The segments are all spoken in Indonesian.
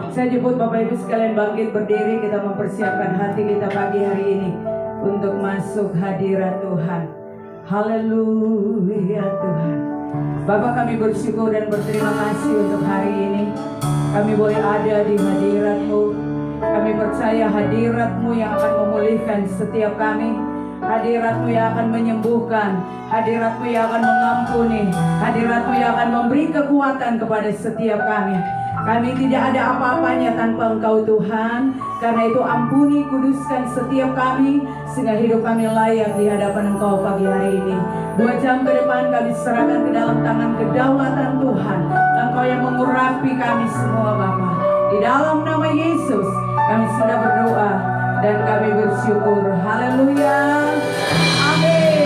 Saya jemput Bapak Ibu sekalian bangkit berdiri, kita mempersiapkan hati kita pagi hari ini untuk masuk hadirat Tuhan. Haleluya Tuhan. Bapak, kami bersyukur dan berterima kasih untuk hari ini. Kami boleh ada di hadirat-Mu. Kami percaya hadirat-Mu yang akan memulihkan setiap kami. Hadirat-Mu yang akan menyembuhkan, hadirat-Mu yang akan mengampuni, hadirat-Mu yang akan memberi kekuatan kepada setiap kami. Kami tidak ada apa-apanya tanpa Engkau Tuhan. Karena itu ampuni, kuduskan setiap kami, sehingga hidup kami layak di hadapan Engkau pagi hari ini. 2 jam ke depan kami serahkan ke dalam tangan kedaulatan Tuhan. Engkau yang mengurapi kami semua Bapa. Di dalam nama Yesus kami sudah berdoa dan kami bersyukur. Haleluya. Amin.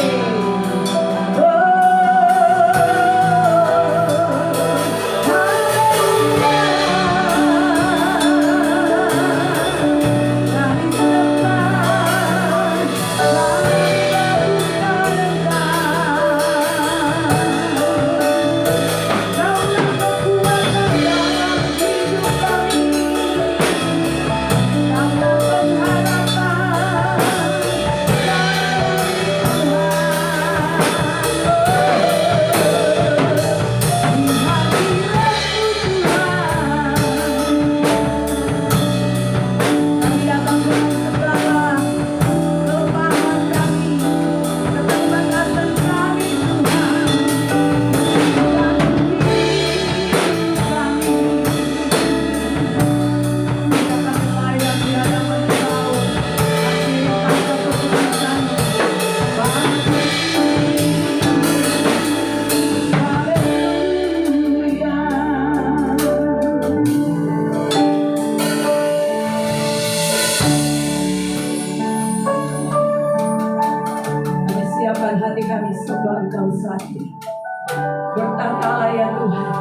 Bertatalah ya Tuhan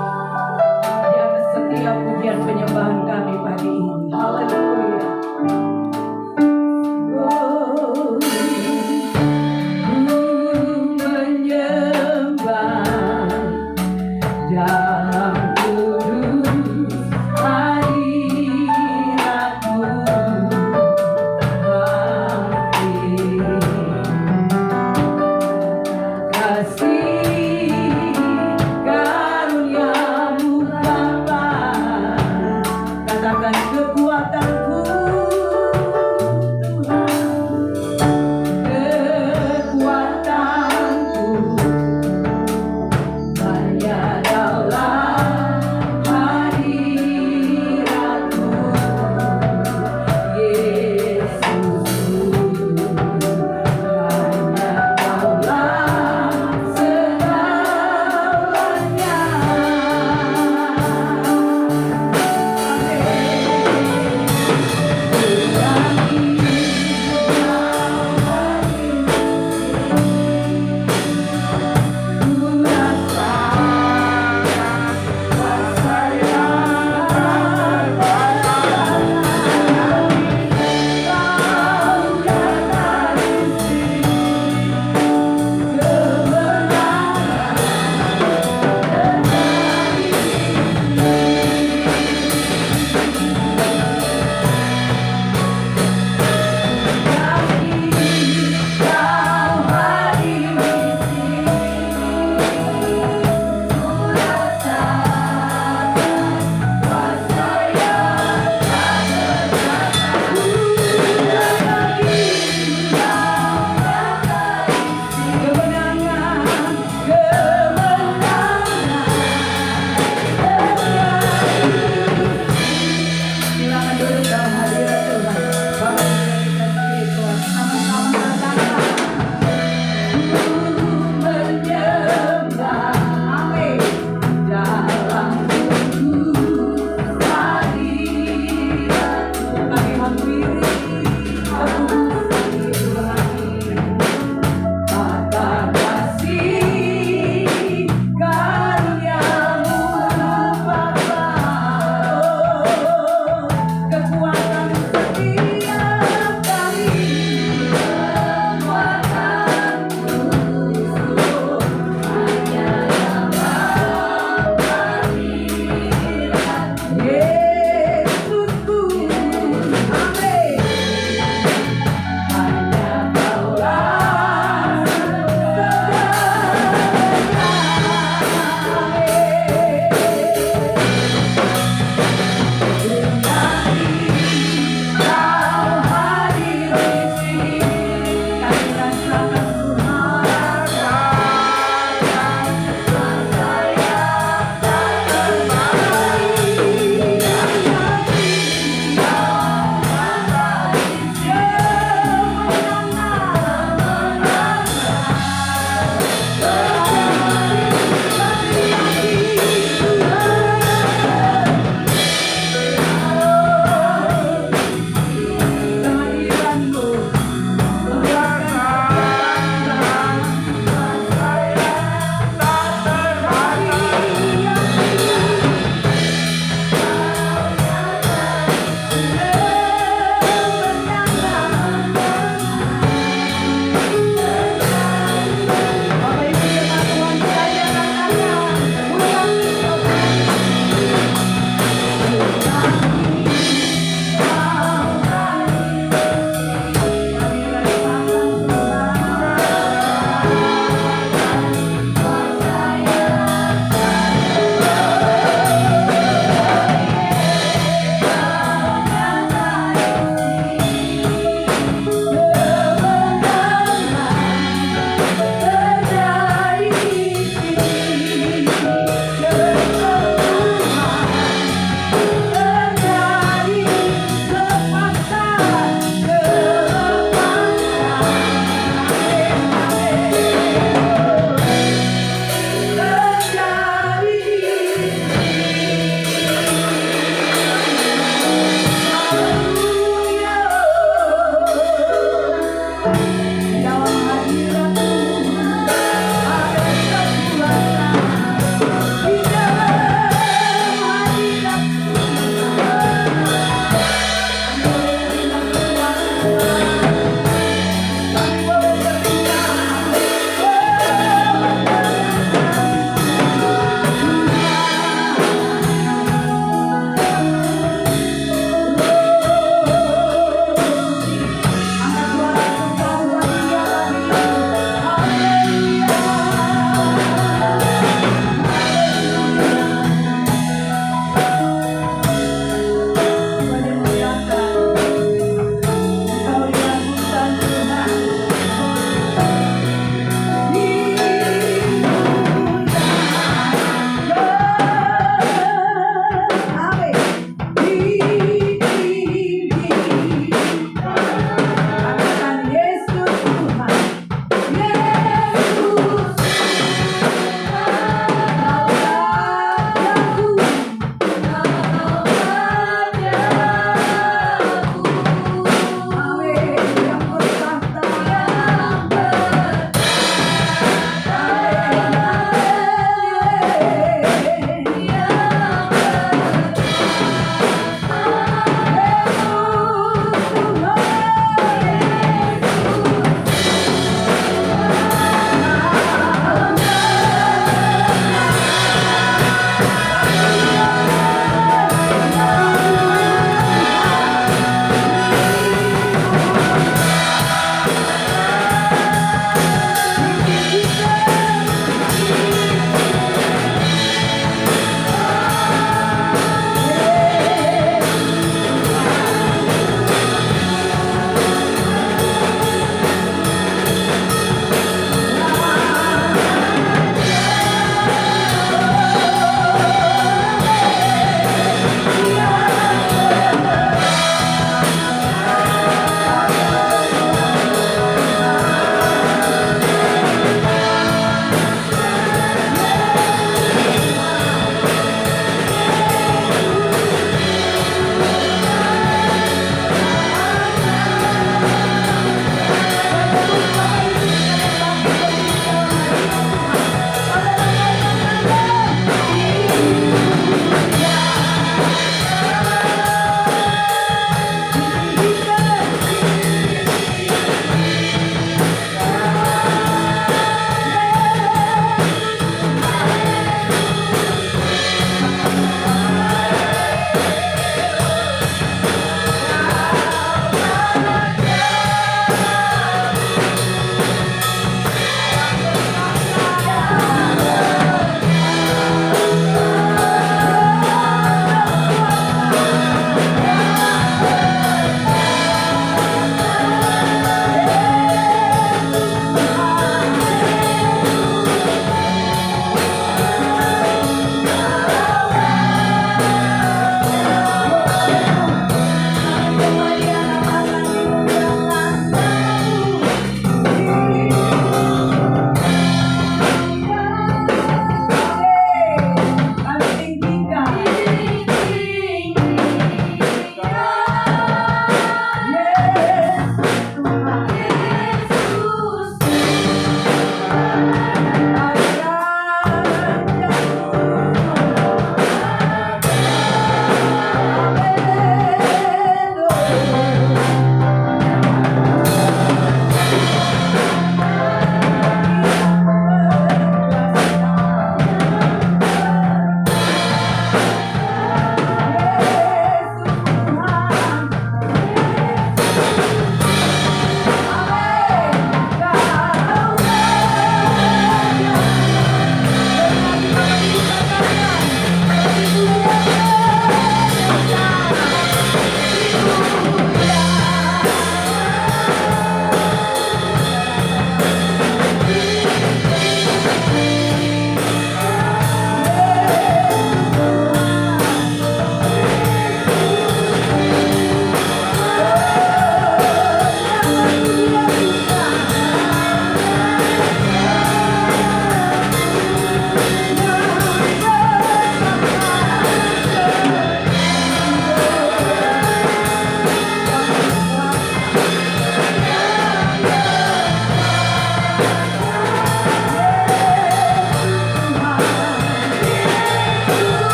di atas setiap pujian penyembahan kami pagi ini. Haleluya. Menyembah dalam kudus hadirat-Mu.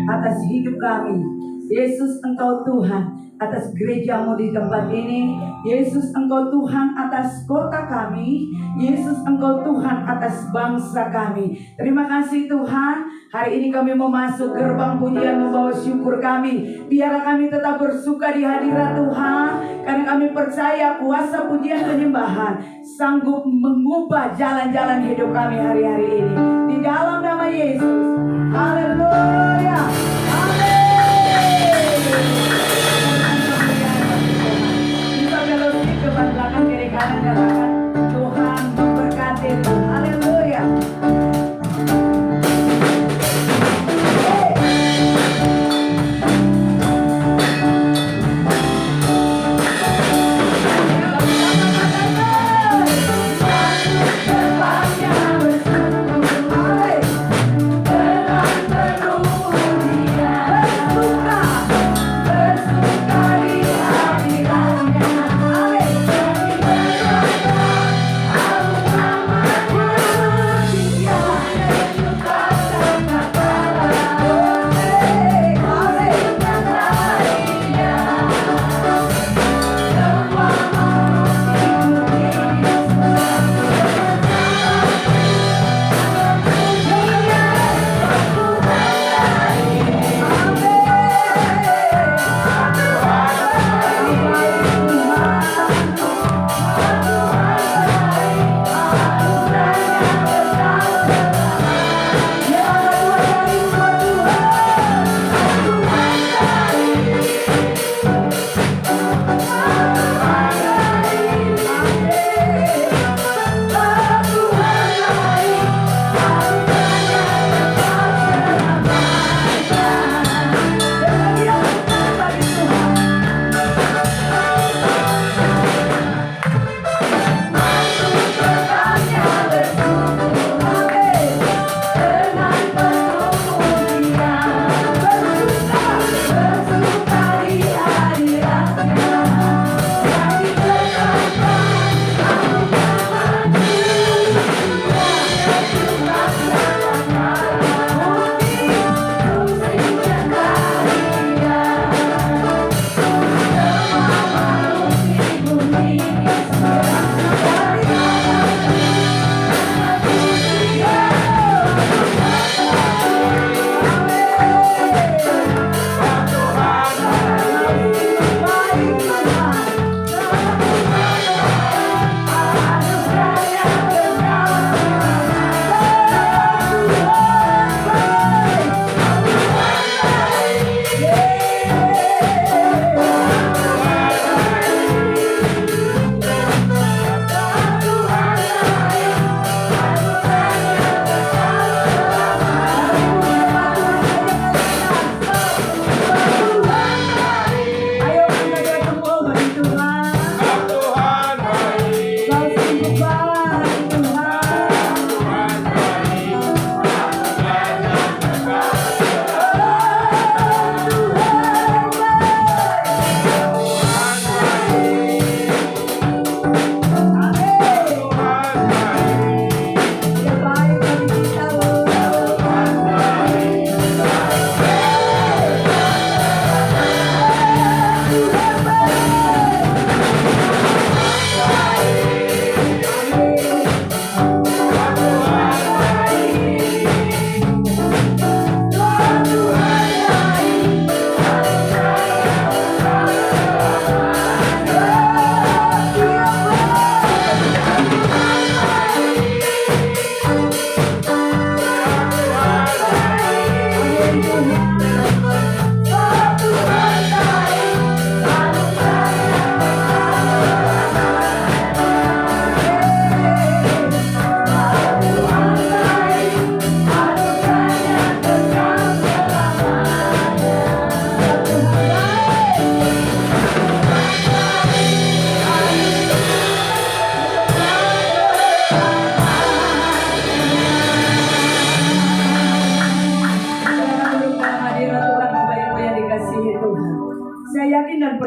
atas hidup kami. Yesus, Engkau Tuhan atas gerejamu di tempat ini. Yesus, Engkau Tuhan atas kota kami. Yesus, Engkau Tuhan atas bangsa kami. Terima kasih Tuhan. Hari ini kami mau masuk gerbang pujian membawa syukur kami. Biarlah kami tetap bersuka di hadirat Tuhan, karena kami percaya kuasa pujian penyembahan sanggup mengubah jalan-jalan hidup kami hari-hari ini. Di dalam nama Yesus. Haleluya. Kita fellowship depan belakang kiri kanan katakan Tuhan memberkati. Haleluya.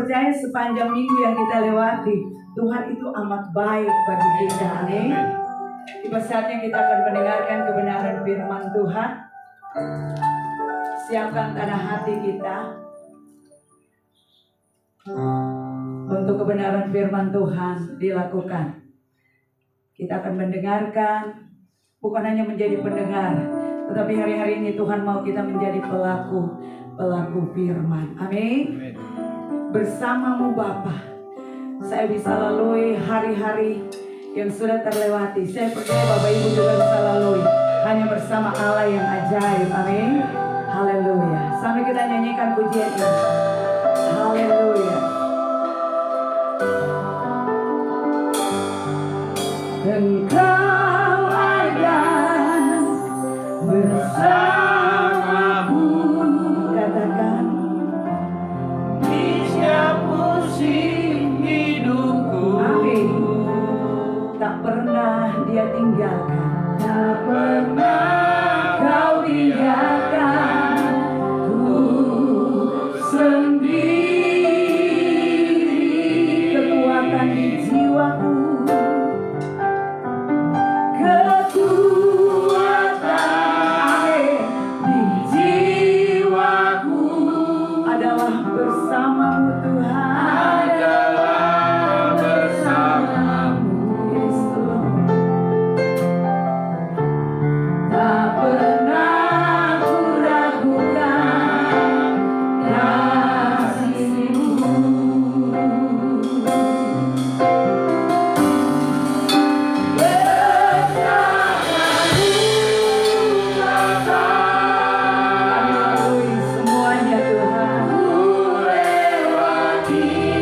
percaya sepanjang minggu yang kita lewati, Tuhan itu amat baik bagi kita. Amin. Tiba saatnya kita akan mendengarkan kebenaran firman Tuhan. Siapkan tanah hati kita untuk kebenaran firman Tuhan dilakukan. Kita akan mendengarkan, bukan hanya menjadi pendengar, tetapi hari-hari ini Tuhan mau kita menjadi pelaku firman. Amin. Bersamamu Bapa, saya bisa lalui hari-hari yang sudah terlewati. Saya percaya Bapak Ibu juga bisa lalui hanya bersama Allah yang ajaib. Amin. Haleluya. Sampai kita nyanyikan pujian ini. Haleluya. Engkau ada bersamaku, katakan di setiap musim hidupku. Amin. Tak pernah Dia tinggalkan, tak pernah Kau tinggalkan ku sendiri. Kekuatan di jiwaku, bersamamu Tuhan, adalah bersamamu Yesus. Tak pernah ku ragukan kasih-Mu. Kami lalui semuanya Tuhan. Lewati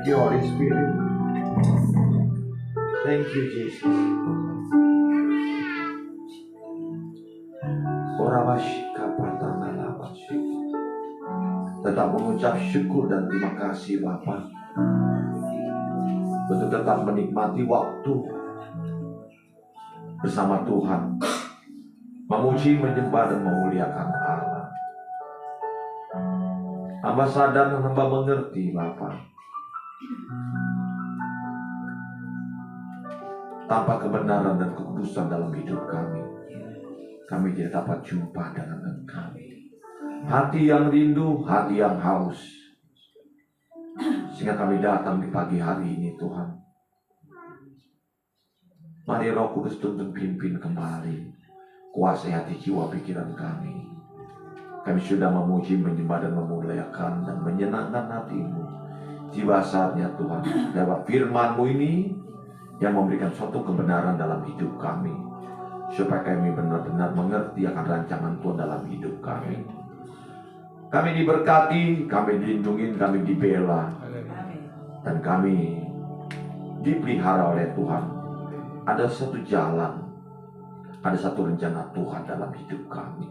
you, Holy Spirit. Thank you, Jesus. Tetap mengucap syukur dan terima kasih Bapa, untuk tetap menikmati waktu bersama Tuhan, memuji, menyembah, dan memuliakan Allah. Hamba sadar dan hamba mengerti Bapa, tanpa kebenaran dan kekudusan dalam hidup kami tidak dapat jumpa dengan Engkau. Hati yang rindu, hati yang haus, sehingga kami datang di pagi hari ini Tuhan. Mari Roh Kudus tuntun pimpin kembali, kuasai hati jiwa pikiran kami. Kami sudah memuji, menyembah, dan memuliakan dan menyenangkan hati-Mu. Tiba saatnya Tuhan, lewat firman-Mu ini yang memberikan suatu kebenaran dalam hidup kami, supaya kami benar-benar mengerti akan rancangan Tuhan dalam hidup kami. Kami diberkati, kami dilindungi, kami dibela, dan kami dipelihara oleh Tuhan. Ada satu jalan, ada satu rencana Tuhan dalam hidup kami,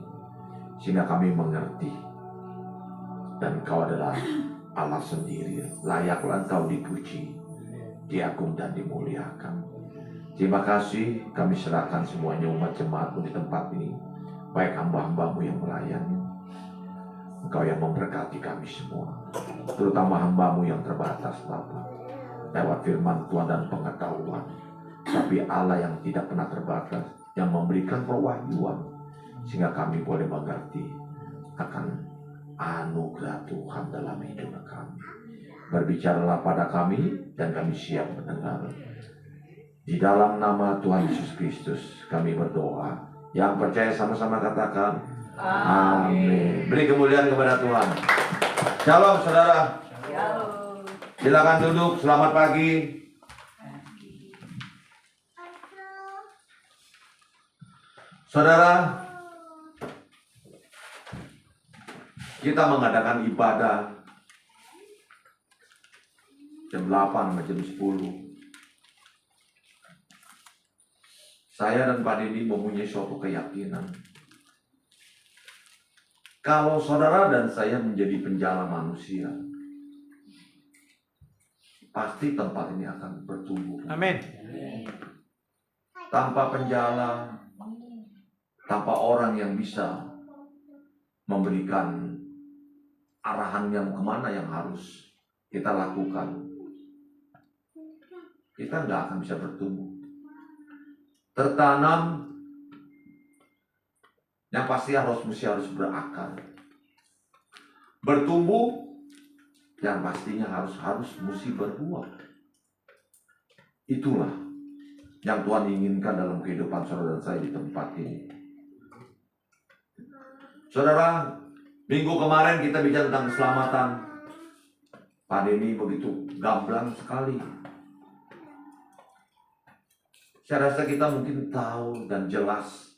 sehingga kami mengerti. Dan Engkau adalah Allah sendiri, layaklah Engkau dipuji, diagung, dan dimuliakan. Terima kasih, kami serahkan semuanya umat jemaat-Mu di tempat ini, baik hamba-hamba-Mu yang melayani. Engkau yang memberkati kami semua, terutama hamba-Mu yang terbatas Bapa, lewat firman Tuhan dan pengetahuan. Tapi Allah yang tidak pernah terbatas, yang memberikan perwahyuan, sehingga kami boleh mengerti akan anugerah Tuhan dalam hidup kami. Berbicaralah pada kami, dan kami siap mendengar. Di dalam nama Tuhan Yesus Kristus kami berdoa. Yang percaya sama-sama katakan amin. Beri kemuliaan kepada Tuhan. Shalom saudara. Silakan duduk. Selamat pagi. Saudara, kita mengadakan ibadah jam 8 sampai jam 10. Saya dan Pak Deddy mempunyai suatu keyakinan, kalau saudara dan saya menjadi penjala manusia, pasti tempat ini akan bertumbuh. Amin. Tanpa penjala, tanpa orang yang bisa memberikan arahan yang kemana yang harus kita lakukan, kita nggak akan bisa bertumbuh. Tertanam yang pasti harus berakar. Bertumbuh yang pastinya harus mesti berbuah. Itulah yang Tuhan inginkan dalam kehidupan saudara dan saya di tempat ini. Saudara, minggu kemarin kita bicara tentang keselamatan. Pandemi begitu gamblang sekali. Saya rasa kita mungkin tahu dan jelas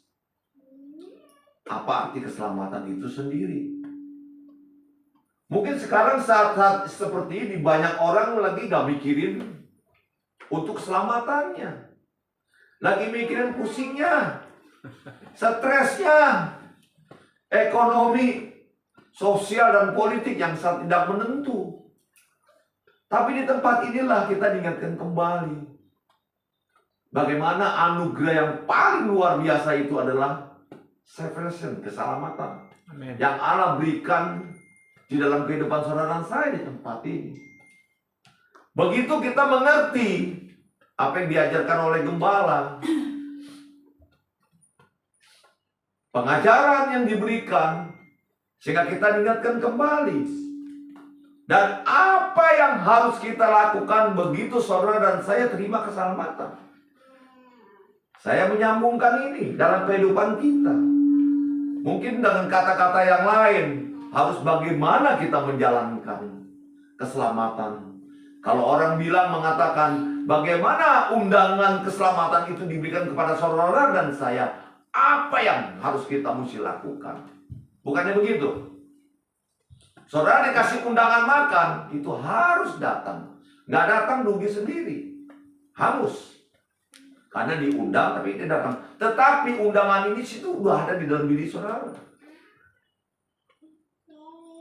apa arti keselamatan itu sendiri. Mungkin sekarang saat-saat seperti ini banyak orang lagi gak mikirin untuk keselamatannya. Lagi mikirin pusingnya, stresnya, ekonomi, sosial, dan politik yang saat tidak menentu. Tapi di tempat inilah kita diingatkan kembali bagaimana anugerah yang paling luar biasa itu adalah salvation, keselamatan. Amen. Yang Allah berikan di dalam kehidupan saudara dan saya di tempat ini. Begitu kita mengerti apa yang diajarkan oleh gembala, pengajaran yang diberikan, sehingga kita diingatkan kembali. Dan apa yang harus kita lakukan begitu saudara dan saya terima keselamatan. Saya menyambungkan ini dalam kehidupan kita. Mungkin dengan kata-kata yang lain, harus bagaimana kita menjalankan keselamatan. Kalau orang mengatakan, bagaimana undangan keselamatan itu diberikan kepada saudara dan saya, apa yang harus kita mesti lakukan? Bukannya begitu. Saudara dikasih undangan makan, itu harus datang. Nggak datang rugi sendiri. Hangus. Karena diundang tapi tidak datang. Tetapi undangan ini situ udah ada di dalam diri saudara.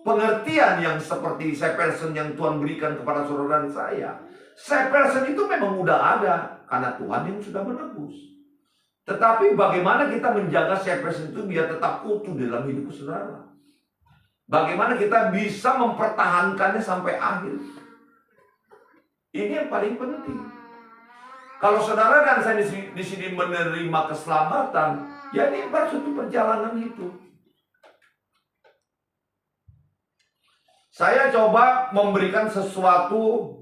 Pengertian yang seperti seperson yang Tuhan berikan kepada saudara dan saya. Seperson itu memang udah ada. Karena Tuhan yang sudah menebus. Tetapi bagaimana kita menjaga seperson itu biar tetap utuh dalam hidup saudara. Bagaimana kita bisa mempertahankannya sampai akhir. Ini yang paling penting. Kalau saudara dan saya di sini menerima keselamatan, ya ini baru suatu perjalanan itu. Saya coba memberikan sesuatu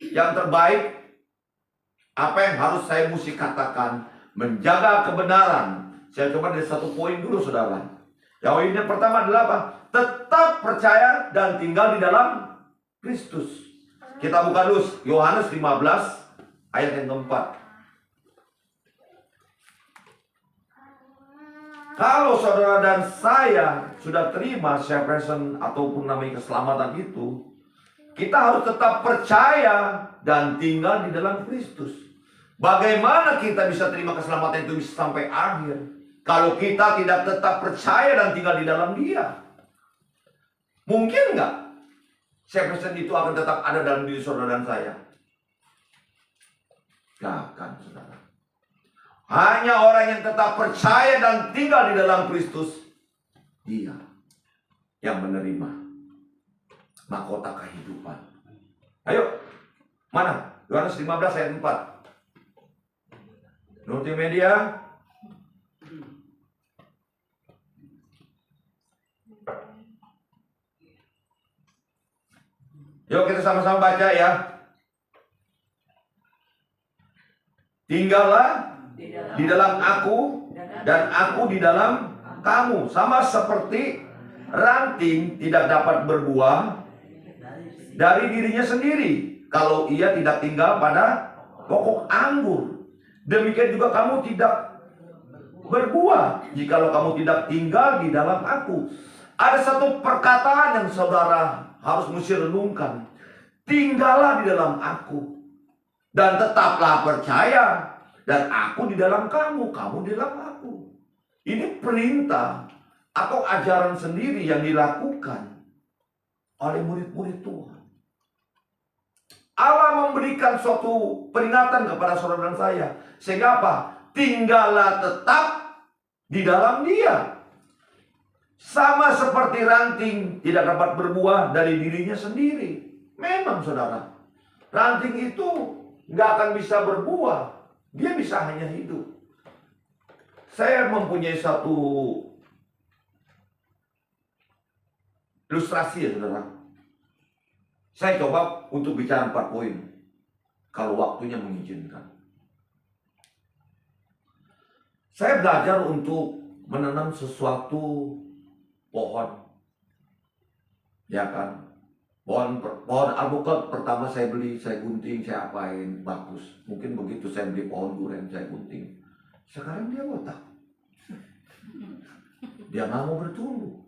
yang terbaik. Apa yang harus saya mesti katakan? Menjaga kebenaran. Saya coba dari satu poin dulu saudara. Yang ini pertama adalah apa? Tetap percaya dan tinggal di dalam Kristus. Kita buka dulu Yohanes 15 ayat yang keempat. Kalau saudara dan saya sudah terima salvation ataupun namanya keselamatan itu, kita harus tetap percaya dan tinggal di dalam Kristus. Bagaimana kita bisa terima keselamatan itu bisa sampai akhir kalau kita tidak tetap percaya dan tinggal di dalam Dia? Mungkin nggak salvation itu akan tetap ada dalam diri saudara dan saya? Gak akan, saudara. Hanya orang yang tetap percaya dan tinggal di dalam Kristus, dia yang menerima mahkota kehidupan. Ayo, mana? Yohanes 15 ayat 4. Multimedia. Yuk kita sama-sama baca ya. Tinggallah di dalam aku dan aku di dalam kamu. Sama seperti ranting tidak dapat berbuah dari dirinya sendiri kalau ia tidak tinggal pada pokok anggur. Demikian juga kamu tidak berbuah jikalau kamu tidak tinggal di dalam aku. Ada satu perkataan yang saudara harus mesti renungkan. Tinggallah di dalam aku dan tetaplah percaya, dan aku di dalam kamu, kamu di dalam aku. Ini perintah atau ajaran sendiri yang dilakukan oleh murid-murid Tuhan. Allah memberikan suatu peringatan kepada saudara dan saya. Sehingga apa? Tinggallah tetap di dalam Dia. Sama seperti ranting tidak dapat berbuah dari dirinya sendiri. Memang saudara, ranting itu nggak akan bisa berbuah. Dia bisa hanya hidup. Saya mempunyai satu ilustrasi ya saudara. Saya coba untuk bicara 4 poin. Kalau waktunya mengizinkan. Saya belajar untuk menanam sesuatu pohon. Ya kan? Pohon alpukat pertama saya beli, saya gunting, saya apain, bagus. Mungkin begitu saya beli pohon durian, saya gunting. Sekarang dia botak. Dia nggak mau bertumbuh.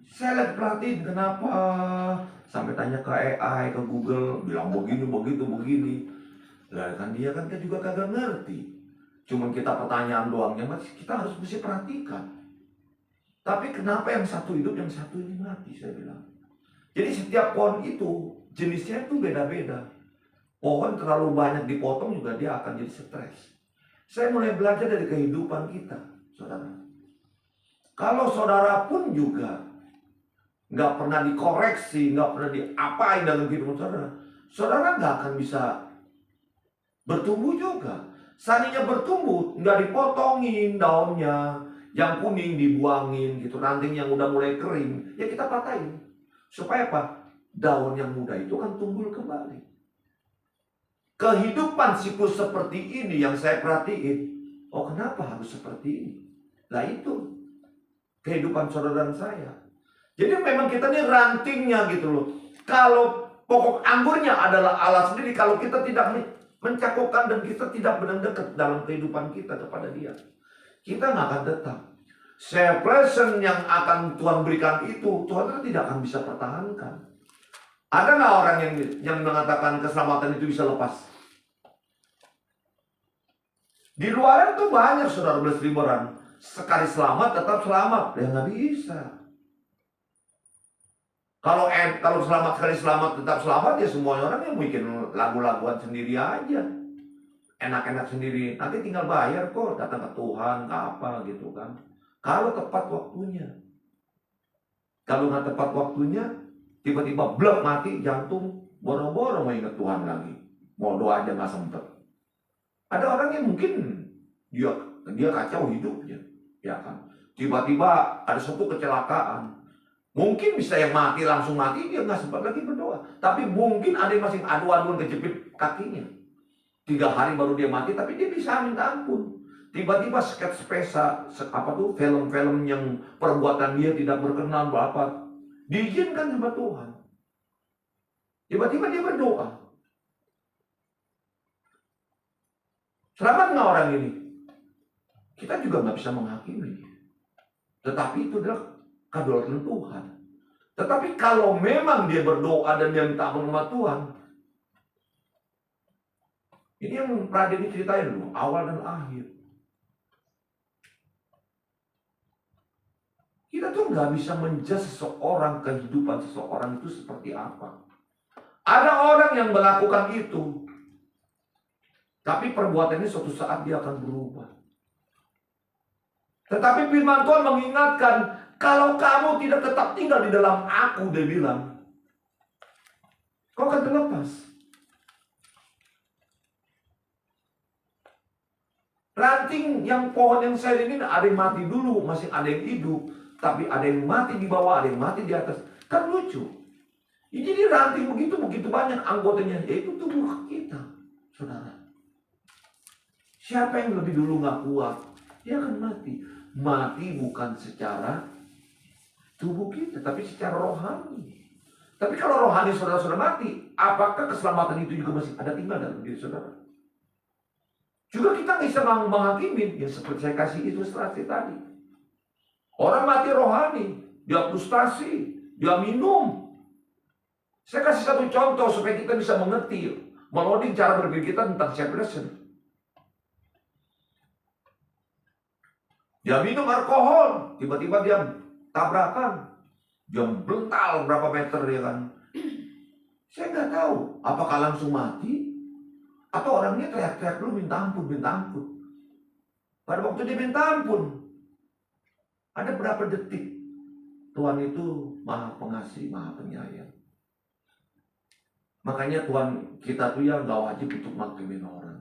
Saya lihat perhatiin kenapa. Sampai tanya ke AI, ke Google, bilang begini, begitu, begini. Lah kan dia kan juga kagak ngerti. Cuman kita pertanyaan doangnya, kita harus mesti perhatikan. Tapi kenapa yang satu hidup, yang satu ini mati, saya bilang. Jadi setiap pohon itu jenisnya itu beda-beda. Pohon terlalu banyak dipotong juga dia akan jadi stres. Saya mulai belajar dari kehidupan kita, saudara. Kalau saudara pun juga nggak pernah dikoreksi, nggak pernah diapain dalam kehidupan saudara, saudara nggak akan bisa bertumbuh juga. Seandainya bertumbuh, nggak dipotongin daunnya, yang kuning dibuangin gitu, ranting yang udah mulai kering, ya kita patahin. Supaya apa? Daun yang muda itu kan tumbuh kembali. Kehidupan siklus seperti ini yang saya perhatiin. Oh kenapa harus seperti ini? Nah itu kehidupan saudara dan saya. Jadi memang kita ini rantingnya gitu loh. Kalau pokok anggurnya adalah Allah sendiri, kalau kita tidak mencakupkan dan kita tidak benar dekat dalam kehidupan kita kepada Dia, kita nggak akan tetap. Salvation yang akan Tuhan berikan itu, Tuhan tidak akan bisa pertahankan. Ada nggak orang yang mengatakan keselamatan itu bisa lepas? Di luaran tuh banyak saudara berseliweran. Sekali selamat tetap selamat. Ya nggak bisa. Kalau selamat sekali selamat tetap selamat, ya semua orang yang bikin lagu-laguan sendiri aja. Enak-enak sendiri. Nanti tinggal bayar kok, datang ke Tuhan, ke apa gitu kan. Kalau tepat waktunya. Kalau nggak tepat waktunya, tiba-tiba blok mati jantung, boro-boro mau ingat Tuhan lagi. Mau doa aja nggak sempet. Ada orang yang mungkin dia kacau hidupnya, ya kan. Tiba-tiba ada suatu kecelakaan. Mungkin bisa yang mati langsung mati, dia nggak sempat lagi berdoa. Tapi mungkin ada yang masih adu-aduan kejepit kakinya. 3 hari baru dia mati, tapi dia bisa minta ampun. Tiba-tiba sketsa film-film yang perbuatan dia tidak berkenan berapa, diizinkan sama Tuhan. Tiba-tiba dia berdoa. Selamat nggak orang ini? Kita juga nggak bisa menghakimi. Tetapi itu adalah kedaulatan Tuhan. Tetapi kalau memang dia berdoa dan dia minta ampun sama Tuhan, ini yang pernah diceritain dulu, awal dan akhir. Kita tuh nggak bisa menjudge seseorang, kehidupan seseorang itu seperti apa. Ada orang yang melakukan itu, tapi perbuatannya suatu saat dia akan berubah. Tetapi firman Tuhan mengingatkan, kalau kamu tidak tetap tinggal di dalam aku, dia bilang, kau akan terlepas. Ranting yang pohon yang saya ini ada yang mati dulu, masih ada yang hidup. Tapi ada yang mati di bawah, ada yang mati di atas. Kan lucu. Jadi ranting begitu banyak anggotanya, yaitu tubuh kita, saudara. Siapa yang lebih dulu nggak kuat, dia akan mati. Mati bukan secara tubuh kita, tapi secara rohani. Tapi kalau rohani saudara sudah mati, apakah keselamatan itu juga masih ada tinggal dalam diri saudara? Juga kita nggak bisa menghakimi, ya seperti saya kasih ilustrasi tadi. Orang mati rohani, dia frustasi, dia minum. Saya kasih satu contoh supaya kita bisa mengerti, meloding cara berpikir kita tentang separation. Dia minum alkohol, tiba-tiba dia tabrakan, dia bental berapa meter ya kan. Saya nggak tahu apakah langsung mati atau orangnya teriak-teriak dulu minta ampun, minta ampun. Pada waktu dia minta ampun, ada berapa detik. Tuhan itu maha pengasih, maha penyayang. Makanya Tuhan kita tuh ya nggak wajib untuk menghakimin orang.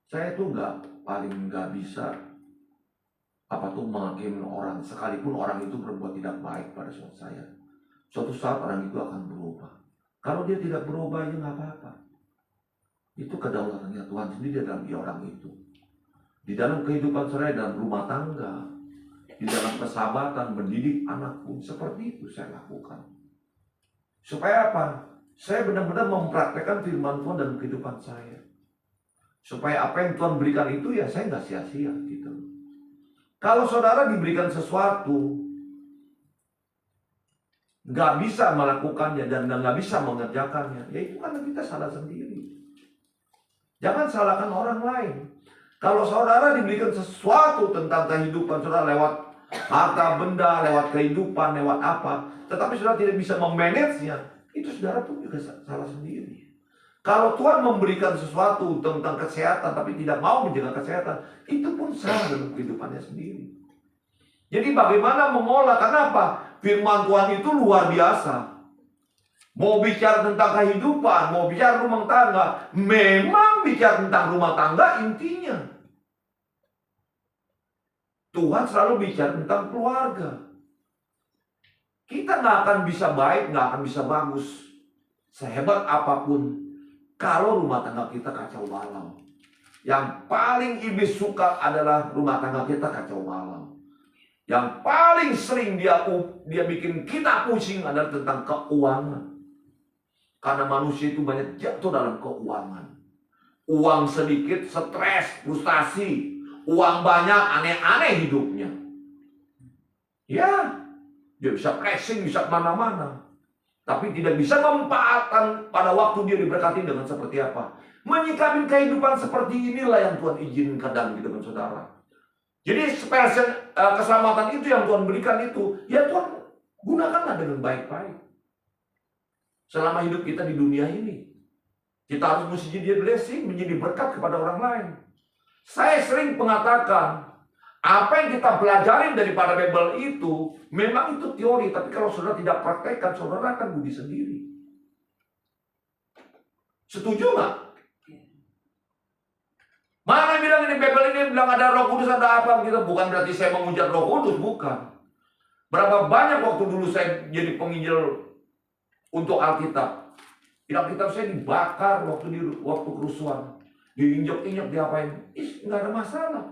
Saya tuh paling nggak bisa menghakimi orang, sekalipun orang itu berbuat tidak baik pada saya. Suatu saat orang itu akan berubah. Kalau dia tidak berubah ya nggak apa-apa. Itu kedaulatannya Tuhan sendiri dalam dia orang itu. Di dalam kehidupan saya, dalam rumah tangga, di dalam persahabatan, mendidik anak pun seperti itu saya lakukan. Supaya apa? Saya benar-benar mempraktekkan firman Tuhan dalam kehidupan saya. Supaya apa yang Tuhan berikan itu ya saya nggak sia-sia gitu. Kalau saudara diberikan sesuatu, nggak bisa melakukannya dan nggak bisa mengerjakannya, ya itu karena kita salah sendiri. Jangan salahkan orang lain. Kalau saudara diberikan sesuatu tentang kehidupan saudara lewat harta benda, lewat kehidupan, lewat apa, tetapi saudara tidak bisa memanagenya, itu saudara pun juga salah sendiri. Kalau Tuhan memberikan sesuatu tentang kesehatan tapi tidak mau menjaga kesehatan, itu pun salah dalam kehidupannya sendiri. Jadi bagaimana mengolah? Kenapa? Firman Tuhan itu luar biasa. Mau bicara tentang kehidupan, mau bicara rumah tangga, memang bicara tentang rumah tangga intinya. Tuhan selalu bicara tentang keluarga. Kita nggak akan bisa baik, nggak akan bisa bagus, sehebat apapun, kalau rumah tangga kita kacau balau. Yang paling iblis suka adalah rumah tangga kita kacau balau. Yang paling sering dia bikin kita pusing adalah tentang keuangan. Karena manusia itu banyak jatuh dalam keuangan. Uang sedikit, stres, frustasi. Uang banyak, aneh-aneh hidupnya. Ya, dia bisa pressing, bisa kemana-mana. tapi tidak bisa memanfaatkan pada waktu dia diberkati dengan seperti apa. Menyikapi kehidupan seperti inilah yang Tuhan izinkan dalam kehidupan saudara. Jadi keselamatan itu yang Tuhan berikan itu, ya Tuhan gunakanlah dengan baik-baik. Selama hidup kita di dunia ini, kita harus mesti jadi blessing, menjadi berkat kepada orang lain. Saya sering mengatakan, apa yang kita pelajarin daripada Bible itu, memang itu teori, tapi kalau saudara tidak praktekkan, saudara akan budi sendiri. Setuju nggak? Mana yang bilang ini Bible ini bilang ada Roh Kudus, ada apa gitu? Bukan berarti saya menghujat Roh Kudus, bukan. Berapa banyak waktu dulu saya jadi penginjil untuk Alkitab. Alkitab saya dibakar waktu kerusuhan, diinjak-injak, diapain? Nggak ada masalah,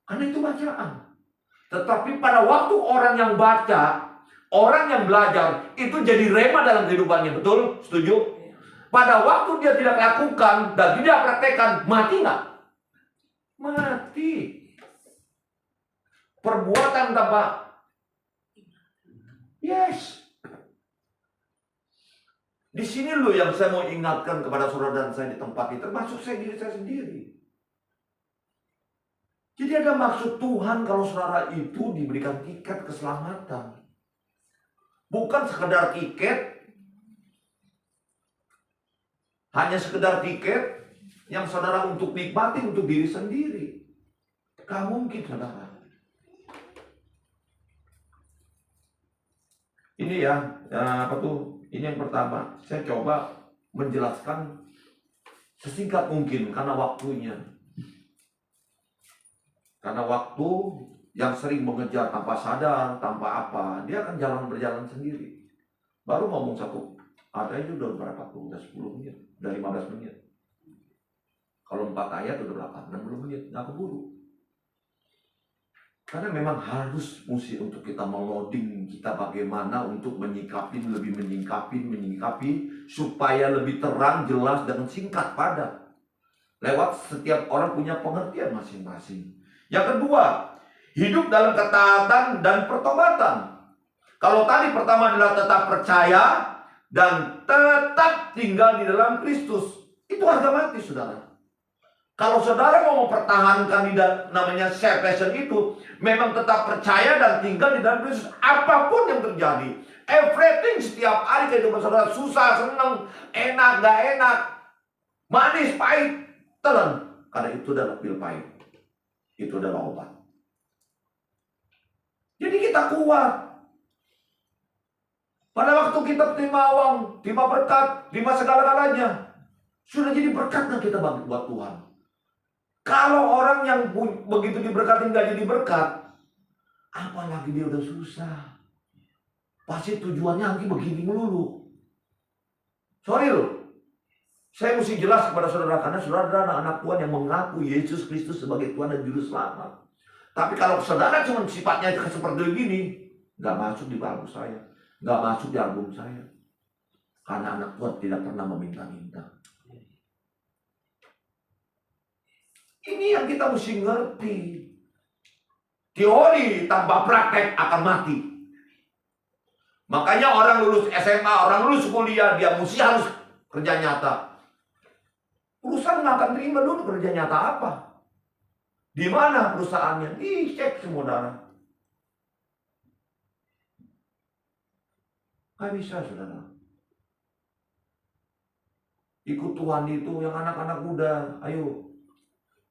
karena itu bacaan. Tetapi pada waktu orang yang baca, orang yang belajar, itu jadi rema dalam kehidupannya, betul? Setuju? Pada waktu dia tidak lakukan dan tidak praktekkan, mati nggak? Mati. Perbuatan tanpa yes. Di sini loh yang saya mau ingatkan kepada saudara dan saya di tempat ini, termasuk saya diri saya sendiri. Jadi ada maksud Tuhan kalau saudara itu diberikan tiket keselamatan. Bukan sekedar tiket, hanya sekedar tiket yang saudara untuk nikmati untuk diri sendiri. Gak mungkin saudara. Ini ya, apa tuh? Ini yang pertama, saya coba menjelaskan sesingkat mungkin karena waktunya. Karena waktu yang sering mengejar tanpa sadar, tanpa apa, dia akan berjalan sendiri. Baru ngomong satu, ada itu udah berapa tuh? Udah 10 menit, udah 15 menit. Kalau 4 ayat udah berapa? 60 menit, nggak keburu. Karena memang harus mesti untuk kita meloading kita bagaimana untuk menyikapi supaya lebih terang, jelas, dan singkat padat. Lewat setiap orang punya pengertian masing-masing. Yang kedua, hidup dalam ketaatan dan pertobatan. Kalau tadi pertama adalah tetap percaya dan tetap tinggal di dalam Kristus. Itu harga mati, saudara. Kalau saudara mau mempertahankan di namanya salvation itu, memang tetap percaya dan tinggal di dalam Kristus. Apapun yang terjadi, everything setiap hari kehidupan saudara, susah, senang, enak, gak enak, manis, pahit, telan. Karena itu adalah pil pahit. Itu adalah obat. Jadi kita kuat. Pada waktu kita terima uang, terima berkat, terima segala-galanya, sudah jadi berkatnya kita buat Tuhan. Kalau orang yang begitu diberkati nggak jadi berkat, apalagi dia udah susah. Pasti tujuannya nanti begini melulu. Sorry loh, saya mesti jelas kepada saudara karena saudara adalah anak-anak Tuhan yang mengaku Yesus Kristus sebagai Tuhan dan Juru Selamat. Tapi kalau saudara cuma sifatnya seperti begini, nggak masuk di album saya, nggak masuk di album saya. Karena anak Tuhan tidak pernah meminta-minta. Ini yang kita mesti ngerti. Teori tanpa praktek akan mati. Makanya orang lulus SMA, orang lulus kuliah, dia mesti harus kerja nyata. Perusahaan nggak akan terima dulu kerja nyata apa. Di mana perusahaannya? Dicek semua saudara. Nggak bisa, saudara. Ikut Tuhan itu yang anak-anak muda, ayo.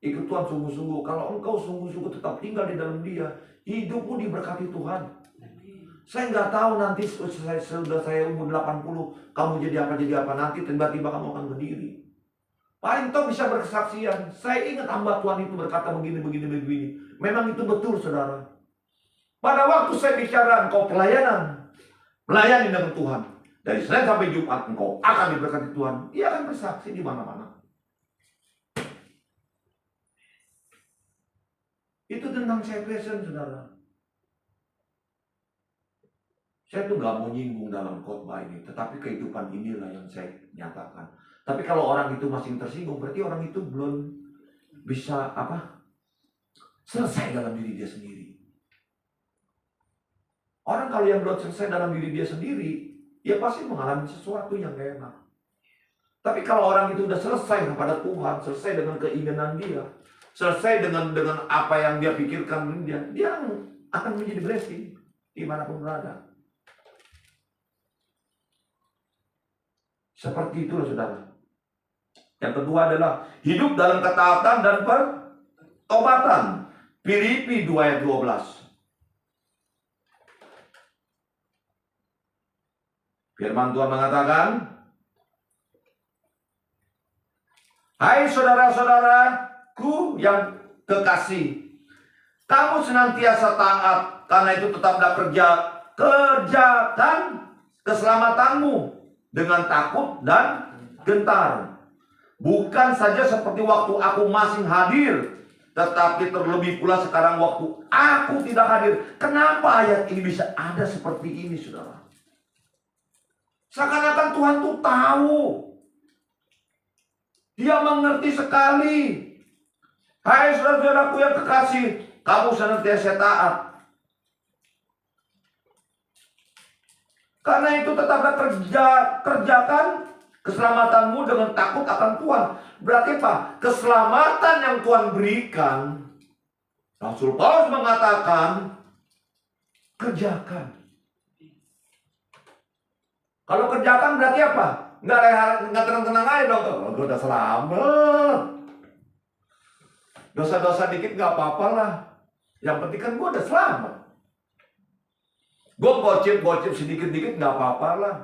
Ikut Tuhan sungguh-sungguh. Kalau engkau sungguh-sungguh tetap tinggal di dalam Dia, hidupmu diberkati Tuhan. Saya nggak tahu nanti sudah saya umur 80, kamu jadi apa nanti tiba-tiba kamu akan berdiri. Paling toh bisa berkesaksian. Saya ingat hamba Tuhan itu berkata begini. Memang itu betul, saudara. Pada waktu saya bicara engkau melayani dengan Tuhan. Dari Senin sampai Jumat engkau akan diberkati Tuhan. Ia akan bersaksi di mana-mana. Itu tentang salvation, saudara. Saya tuh gak mau nyinggung dalam khotbah ini, tetapi kehidupan inilah yang saya nyatakan. Tapi kalau orang itu masih tersinggung, berarti orang itu belum bisa selesai dalam diri dia sendiri. Orang kalau yang belum selesai dalam diri dia sendiri, ya pasti mengalami sesuatu yang gak enak. Tapi kalau orang itu udah selesai kepada Tuhan, selesai dengan keinginan dia, selesai dengan apa yang dia pikirkan, dia akan menjadi blessing dimanapun berada. Seperti itulah saudara. Yang kedua adalah hidup dalam ketaatan dan pertobatan. Filipi 2 ayat 12. Firman Tuhan mengatakan, hai saudara-saudaraku yang kekasih, kamu senantiasa taat, karena itu tetaplah kerjakan keselamatanmu dengan takut dan gentar. Bukan saja seperti waktu aku masih hadir, tetapi terlebih pula sekarang waktu aku tidak hadir. Kenapa ayat ini bisa ada seperti ini, saudara? Seakan-akan Tuhan tuh tahu. Dia mengerti sekali. Hai saudara-saudaraku yang kekasih, kamu senantiasa taat. Karena itu tetaplah kerjakan keselamatanmu dengan takut akan Tuhan. Berarti apa? Keselamatan yang Tuhan berikan, Rasul Paulus mengatakan, kerjakan. Kalau kerjakan berarti apa? Nggak tenang-tenang aja dong. Oh, gue udah selamat. Dosa-dosa dikit nggak apa-apa lah. Yang penting kan gue udah selamat. Gue gocip sedikit-dikit nggak apa-apa lah.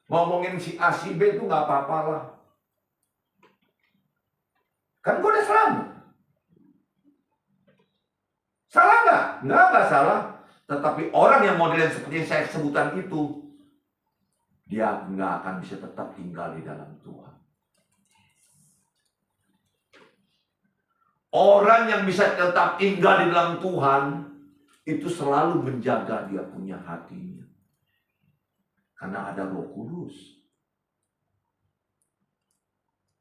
Ngomongin si A, si B itu nggak apa-apa lah. Kan gue udah selamat. Salah nggak? Nggak salah. Tetapi orang yang modelnya seperti yang saya sebutkan itu, dia nggak akan bisa tetap tinggal di dalam Tuhan. Orang yang bisa tetap tinggal di dalam Tuhan, itu selalu menjaga dia punya hatinya. Karena ada Roh Kudus.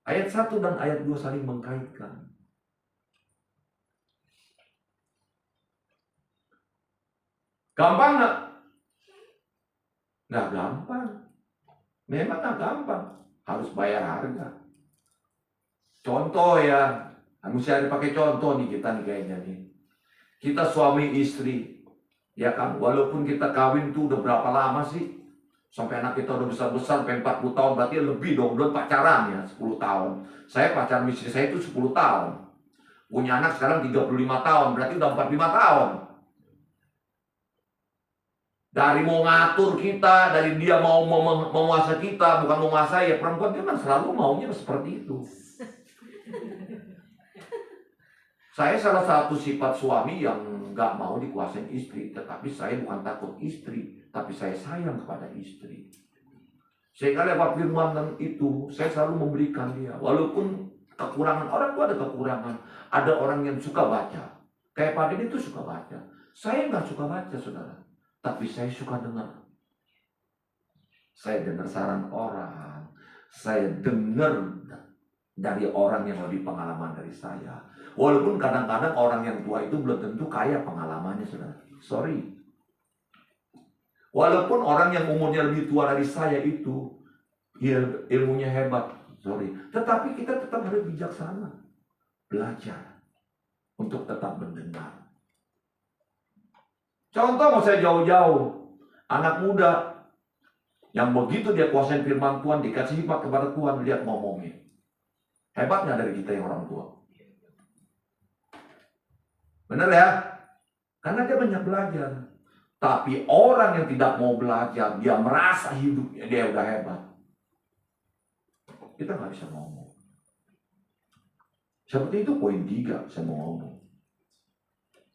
Ayat 1 dan ayat 2 saling mengkaitkan. Gampang nggak? Nggak gampang. Memang nggak gampang. Harus bayar harga. Contoh ya. Mesti pakai contoh nih kita nih kayaknya nih. Kita suami istri. Ya kan? Walaupun kita kawin tuh udah berapa lama sih? Sampai anak kita udah besar-besar, sampai 40 tahun. Berarti lebih dong. Belum pacaran ya, 10 tahun. Saya pacaran istri saya itu 10 tahun. Punya anak sekarang 35 tahun. Berarti udah 45 tahun. Dari mau ngatur kita, dari dia mau menguasai kita, bukan menguasai ya. Perempuan dia kan selalu maunya seperti itu. Saya salah satu sifat suami yang nggak mau dikuasain istri. Tetapi saya bukan takut istri, tapi saya sayang kepada istri. Sehingga lewat firman itu, saya selalu memberikan dia. Walaupun kekurangan, orang itu ada kekurangan. Ada orang yang suka baca. Kayak Pak Deddy itu suka baca. Saya nggak suka baca, saudara. Tapi saya suka dengar. Saya dengar saran orang. Saya dengar dari orang yang lebih pengalaman dari saya. Walaupun kadang-kadang orang yang tua itu belum tentu kaya pengalamannya, saudara. Sorry. Walaupun orang yang umurnya lebih tua dari saya itu ilmunya hebat. Sorry. Tetapi kita tetap harus bijaksana. Belajar. Untuk tetap mendengar. Contoh mau saya jauh-jauh. Anak muda. Yang begitu dia kuasain firman Tuhan. Dikasih hikmat kepada Tuhan. Lihat ngomongnya. Hebatnya dari kita yang orang tua. Benar ya? Karena dia banyak belajar. Tapi orang yang tidak mau belajar. Dia merasa hidupnya dia udah hebat. Kita nggak bisa ngomong. Seperti itu poin 3 saya mau ngomong.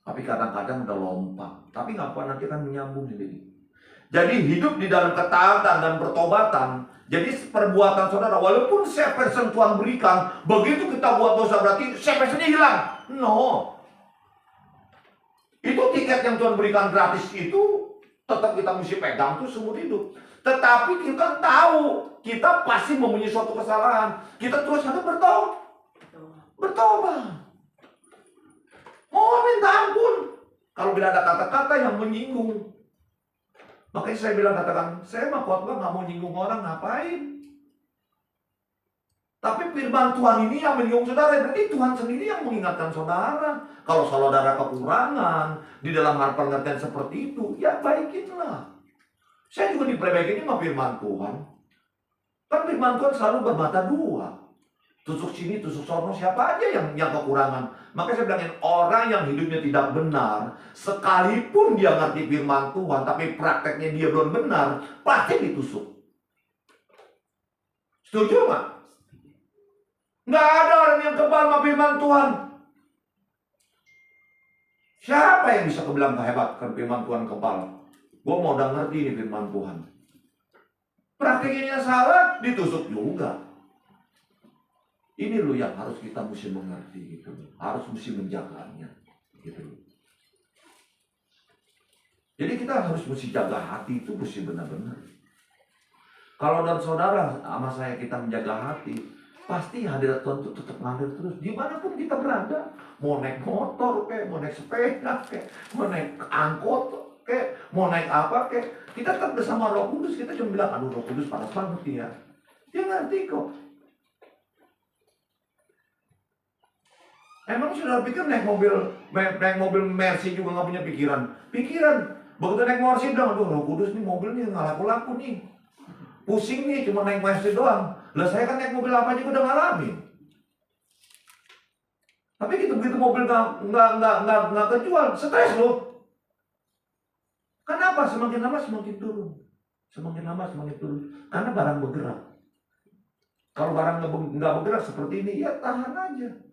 Tapi kadang-kadang udah lompat. Tapi nggak apa, nanti akan menyambung sendiri. Jadi hidup di dalam ketaatan dan pertobatan. Jadi perbuatan saudara, walaupun sepersen Tuhan berikan, begitu kita buat dosa berarti sepersennya hilang. No. Itu tiket yang Tuhan berikan gratis itu, tetap kita mesti pegang tuh seumur hidup. Tetapi kita tahu, kita pasti mempunyai suatu kesalahan. Kita terus harus bertobat. Mau minta ampun. Kalau bila ada kata-kata yang menyinggung. Makanya saya bilang, katakan, saya mah khotbah nggak mau nyinggung orang, ngapain? Tapi firman Tuhan ini yang menyinggung saudara, berarti Tuhan sendiri yang mengingatkan saudara. Kalau saudara kekurangan di dalam hal pengertian seperti itu, ya baikinlah. Saya juga diperbaikin sama firman Tuhan. Kan firman Tuhan selalu bermata dua. Tusuk sini, tusuk sono, siapa aja yang kekurangan. Makanya saya bilangin, orang yang hidupnya tidak benar, sekalipun dia ngerti firman Tuhan, tapi prakteknya dia belum benar, pasti ditusuk. Setuju nggak? Nggak ada orang yang kebal sama firman Tuhan. Siapa yang bisa kebilang hebat kan firman Tuhan kebal? Gue mau udah ngerti nih firman Tuhan. Prakteknya salah, ditusuk juga. Ini loh yang harus kita mesti mengerti gitu. Harus mesti menjaganya gitu. Jadi kita harus mesti jaga hati itu mesti benar-benar. Kalau dan saudara sama saya kita menjaga hati, pasti hadirat Tuhan itu tetap ngalir terus. Dimanapun kita berada, mau naik motor kayak, mau naik sepeda kayak, mau naik angkot kayak, mau naik apa kayak, kita tetap bersama Roh Kudus. Kita cuma bilang, aduh Roh Kudus panas banget ya. Dia ngerti kok. Emang sudah pikir naik mobil Mercy juga nggak punya pikiran. Begitu naik Mercy bilang, aduh Roh Kudus nih mobil nih nggak laku-laku nih. Pusing nih cuma naik Mercy doang. Lah saya kan naik mobil apa aja udah ngalamin. Tapi begitu mobil nggak kejual, stres loh. Kenapa? Semakin lama semakin turun. Semakin lama semakin turun. Karena barang bergerak. Kalau barang nggak bergerak seperti ini, ya tahan aja.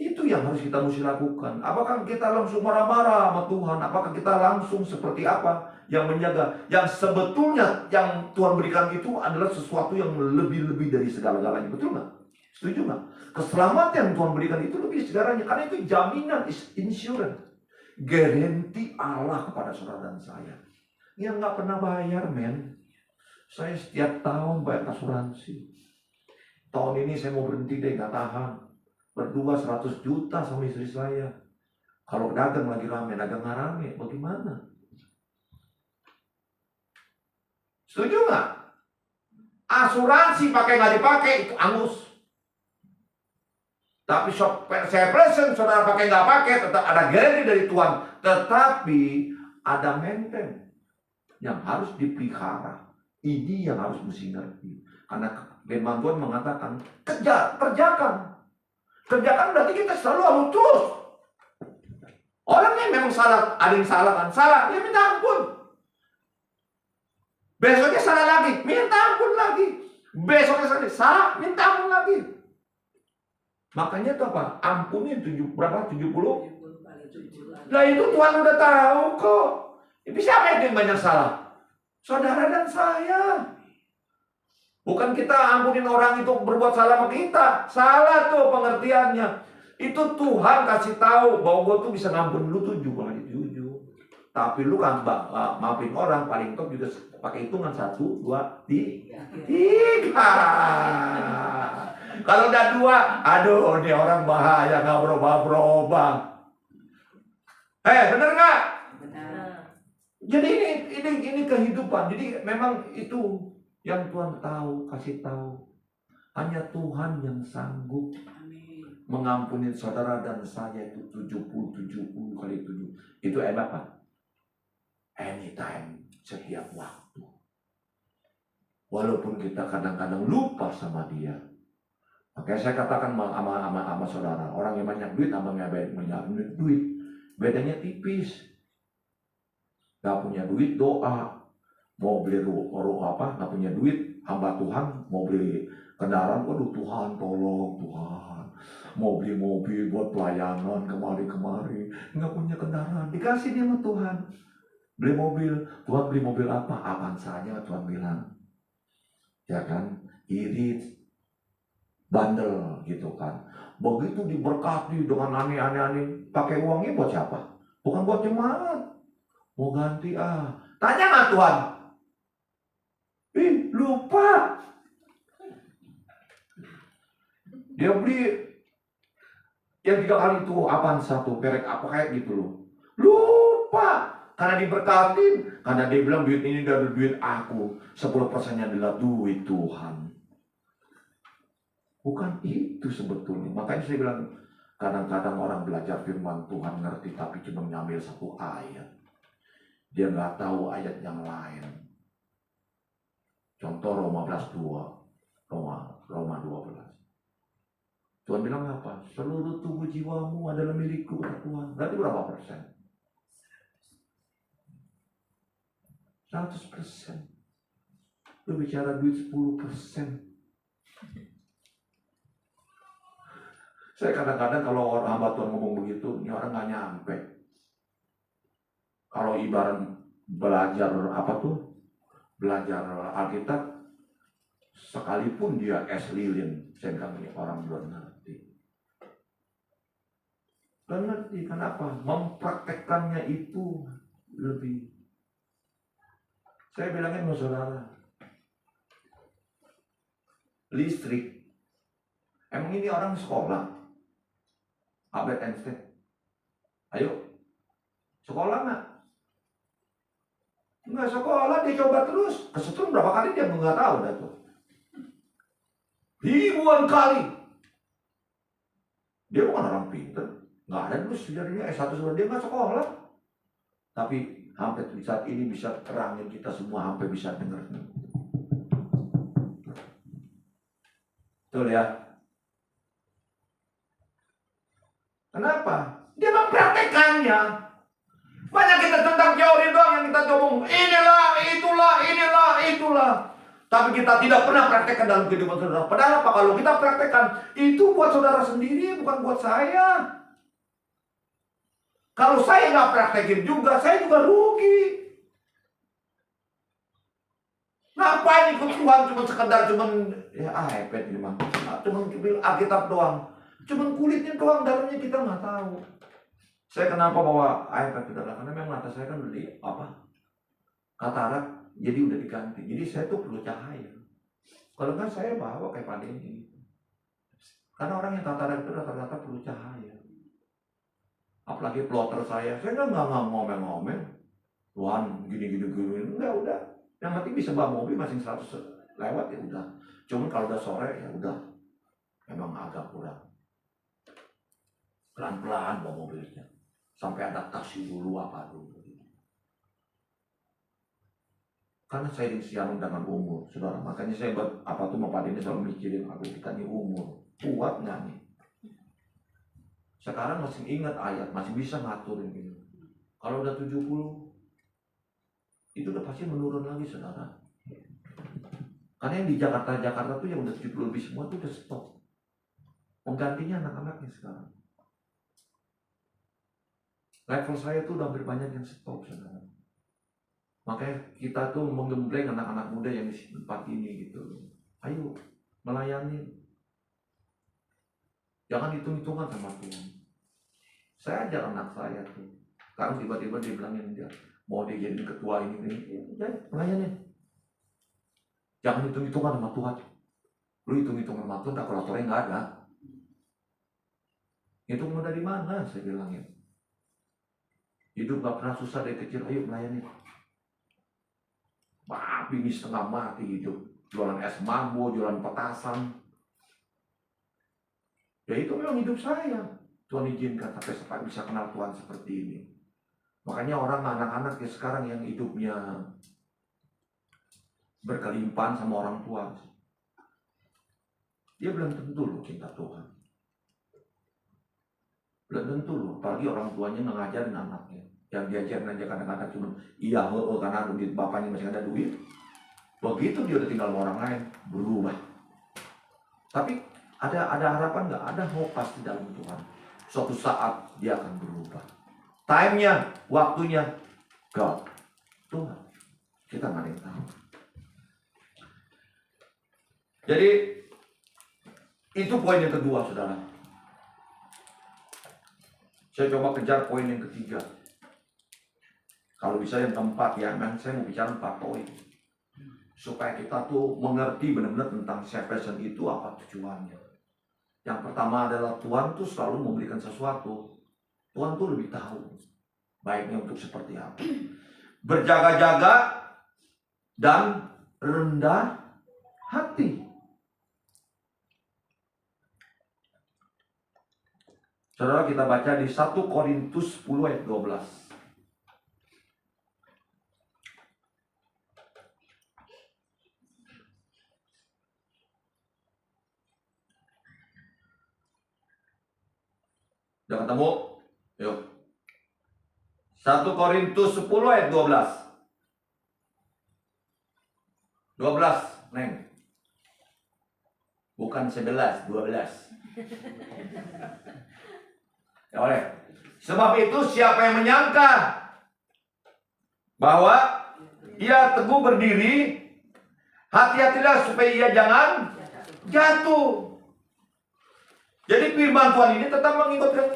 Itu yang harus kita mesti lakukan. Apakah kita langsung marah-marah sama Tuhan? Apakah kita langsung seperti apa yang menjaga? Yang sebetulnya yang Tuhan berikan itu adalah sesuatu yang lebih-lebih dari segala-galanya. Betul nggak? Setuju nggak? Keselamatan yang Tuhan berikan itu lebih segalanya. Karena itu jaminan, insurance. Garanti Allah kepada saudara dan saya. Yang nggak pernah bayar, men. Saya setiap tahun bayar asuransi. Tahun ini saya mau berhenti deh, nggak tahan. Berdua 100 juta sama istri saya. Kalau dagang lagi rame, dagang nggak rame, bagaimana? Setuju nggak? Asuransi pakai nggak dipakai itu angus. Tapi saya present, saudara pakai nggak pakai, tetap ada garansi dari Tuhan. Tetapi ada maintain yang harus dipelihara. Ini yang harus mesti ngerti. Karena firman Tuhan mengatakan kerjakan. Kerjakan berarti kita selalu harus terus. Orang yang memang salah, ada yang salah kan? Salah, dia minta ampun. Besoknya salah lagi, minta ampun lagi. Besoknya salah, minta ampun lagi. Makanya itu apa? Ampunin berapa? 70? Nah itu Tuhan udah tahu kok. Ini siapa yang banyak salah? Saudara dan saya. Bukan kita ampunin orang itu berbuat salah sama kita. Salah tuh pengertiannya. Itu Tuhan kasih tahu bahwa gue tuh bisa ngampun lu 7 kali 7. Tapi lu kan maafin orang paling top juga pakai hitungan 1, 2, 3. Kalau udah 2, aduh ini orang bahaya nggak berubah-berubah. Bener nggak? Benar. Jadi ini kehidupan. Jadi memang itu yang Tuhan tahu, kasih tahu. Hanya Tuhan yang sanggup mengampuni saudara dan saya itu 70 kali 7. Itu apa? Anytime, setiap waktu. Walaupun kita kadang-kadang lupa sama dia. Makanya saya katakan sama saudara, orang yang banyak duit sama yang banyak duit, bedanya tipis. Gak punya duit doa. Mau beli nggak punya duit, hamba Tuhan mau beli kendaraan, waduh Tuhan tolong Tuhan, mau beli mobil buat pelayanan kemari, nggak punya kendaraan, dikasih dia sama Tuhan, beli mobil, Tuhan beli mobil apa, apaan saja Tuhan bilang, ya kan, irit, bandel gitu kan, begitu diberkati dengan aneh-aneh, pakai uangnya buat siapa? Bukan buat jemaat, mau ganti tanya nggak Tuhan? Lupa. Dia beli yang 3 kali itu apaan satu, merek apa kayak gitu loh. Lupa. Karena diberkatin, karena dia bilang duit ini dari duit aku, 10%-nya adalah duit Tuhan. Bukan itu sebetulnya. Makanya saya bilang, kadang-kadang orang belajar firman Tuhan ngerti, tapi cuma ngambil satu ayat. Dia nggak tahu ayat yang lain. Contoh Roma 12:2, Roma 12. Tuhan bilang apa? Seluruh tubuh jiwamu adalah milikku, kata Tuhan. Berarti berapa persen? 100%. Lu bicara duit 10%. Saya kadang-kadang kalau orang hamba Tuhan ngomong begitu, ini orang nggak nyampe. Kalau ibarat belajar belajar Alkitab, sekalipun dia es lilin, saya bilang ini orang belum ngerti. Belum ngerti, kenapa? Mempraktekkannya itu lebih. Saya bilangin sama saudara, listrik. Emang ini orang sekolah? Albert Einstein. Ayo, sekolah nggak? Nggak sekolah, dia coba terus. Kesetrum berapa kali dia nggak tahu dah tuh. Ribuan kali. Dia bukan orang pintar. Nggak ada dulu sejarahnya S1 sebenarnya, dia nggak sekolah. Tapi hampir saat ini bisa terangin kita semua, hampir bisa dengar. Betul ya? Kenapa? Dia mempraktekannya. Banyak kita tentang teori doang yang kita ngomong, inilah, itulah. Tapi kita tidak pernah praktekkan dalam kehidupan saudara. Padahal apa? Kalau kita praktekkan, itu buat saudara sendiri, bukan buat saya. Kalau saya nggak praktekin juga, saya juga rugi. Ngapain ikut Tuhan cuma sekedar iPad ini mah. Cuma Alkitab doang. Cuma kulitnya doang, dalamnya kita nggak tahu. Saya kenapa bawa iPad ke dalam? Karena memang mata saya kan udah katarak, jadi udah diganti. Jadi saya tuh perlu cahaya. Kalau nggak saya bawa kayak pada ini. Karena orang yang katarak itu rata-rata perlu cahaya. Apalagi plotter saya nggak ngomel-ngomel. Tuhan gini. Enggak, udah. Yang penting bisa bawa mobil masing 100 lewat ya udah. Cuman kalau udah sore ya udah. Memang agak kurang. Pelan-pelan bawa mobilnya. Sampai adaptasi dulu apa dulu. Karena saya disiarkan dengan umur, saudara. Makanya saya buat mau Pak Dini selalu mikirin, kita ini umur. Kuat nggak nih? Sekarang masih ingat ayat, masih bisa ngaturin gitu. Kalau udah 70, itu udah pasti menurun lagi, saudara. Karena yang di Jakarta tuh yang udah 70 lebih semua tuh udah stop. Penggantinya anak-anaknya sekarang. Level saya tuh udah hampir banyak yang stop, saudara. Makanya kita tuh menggembleng anak-anak muda yang di tempat ini gitu. Ayo, melayani. Jangan hitung-hitungan sama Tuhan. Saya ajar anak saya tuh. Sekarang tiba-tiba dia bilangin dia mau dia jadi ketua ini. Ya, melayani. Jangan hitung-hitungan sama Tuhan. Lu hitung-hitungan sama Tuhan, kalkulatornya nggak ada. Hitung dari mana? Saya bilangin. Hidup gak pernah susah dari kecil. Ayo melayani. Bini setengah mati hidup. Jualan es mambo, jualan petasan. Ya itu memang hidup saya. Tuhan izinkan sampai bisa kenal Tuhan seperti ini. Makanya orang anak-anak ya sekarang yang hidupnya berkelimpahan sama orang tua. Dia belum tentu loh cinta Tuhan. Belum tentu loh. Apalagi orang tuanya ngajarin anaknya. Yang diajarin aja kadang-kadang cuma iya karena duit bapaknya masih ada duit. Begitu dia udah tinggal sama orang lain, berubah. Tapi ada harapan nggak? Ada hope pasti dalam Tuhan. Suatu saat dia akan berubah. Time-nya, waktunya, God, Tuhan. Kita nggak ada yang tahu. Jadi itu poin yang kedua, saudara. Saya coba kejar poin yang ketiga. Kalau bisa yang keempat ya, saya mau bicara 4 poin. Supaya kita tuh mengerti benar-benar tentang salvation itu apa tujuannya. Yang pertama adalah Tuhan tuh selalu memberikan sesuatu. Tuhan tuh lebih tahu. Baiknya untuk seperti apa? Berjaga-jaga dan rendah hati. Saudara, kita baca di 1 Korintus 10 ayat 12. Udah ketemu? Yuk. 1 Korintus 10 ayat 12. 12, Neng. Bukan 11, 12. Ya oleh. Sebab itu siapa yang menyangka bahwa ia teguh berdiri, hati-hatilah supaya ia jangan jatuh. Jadi firman Tuhan ini tetap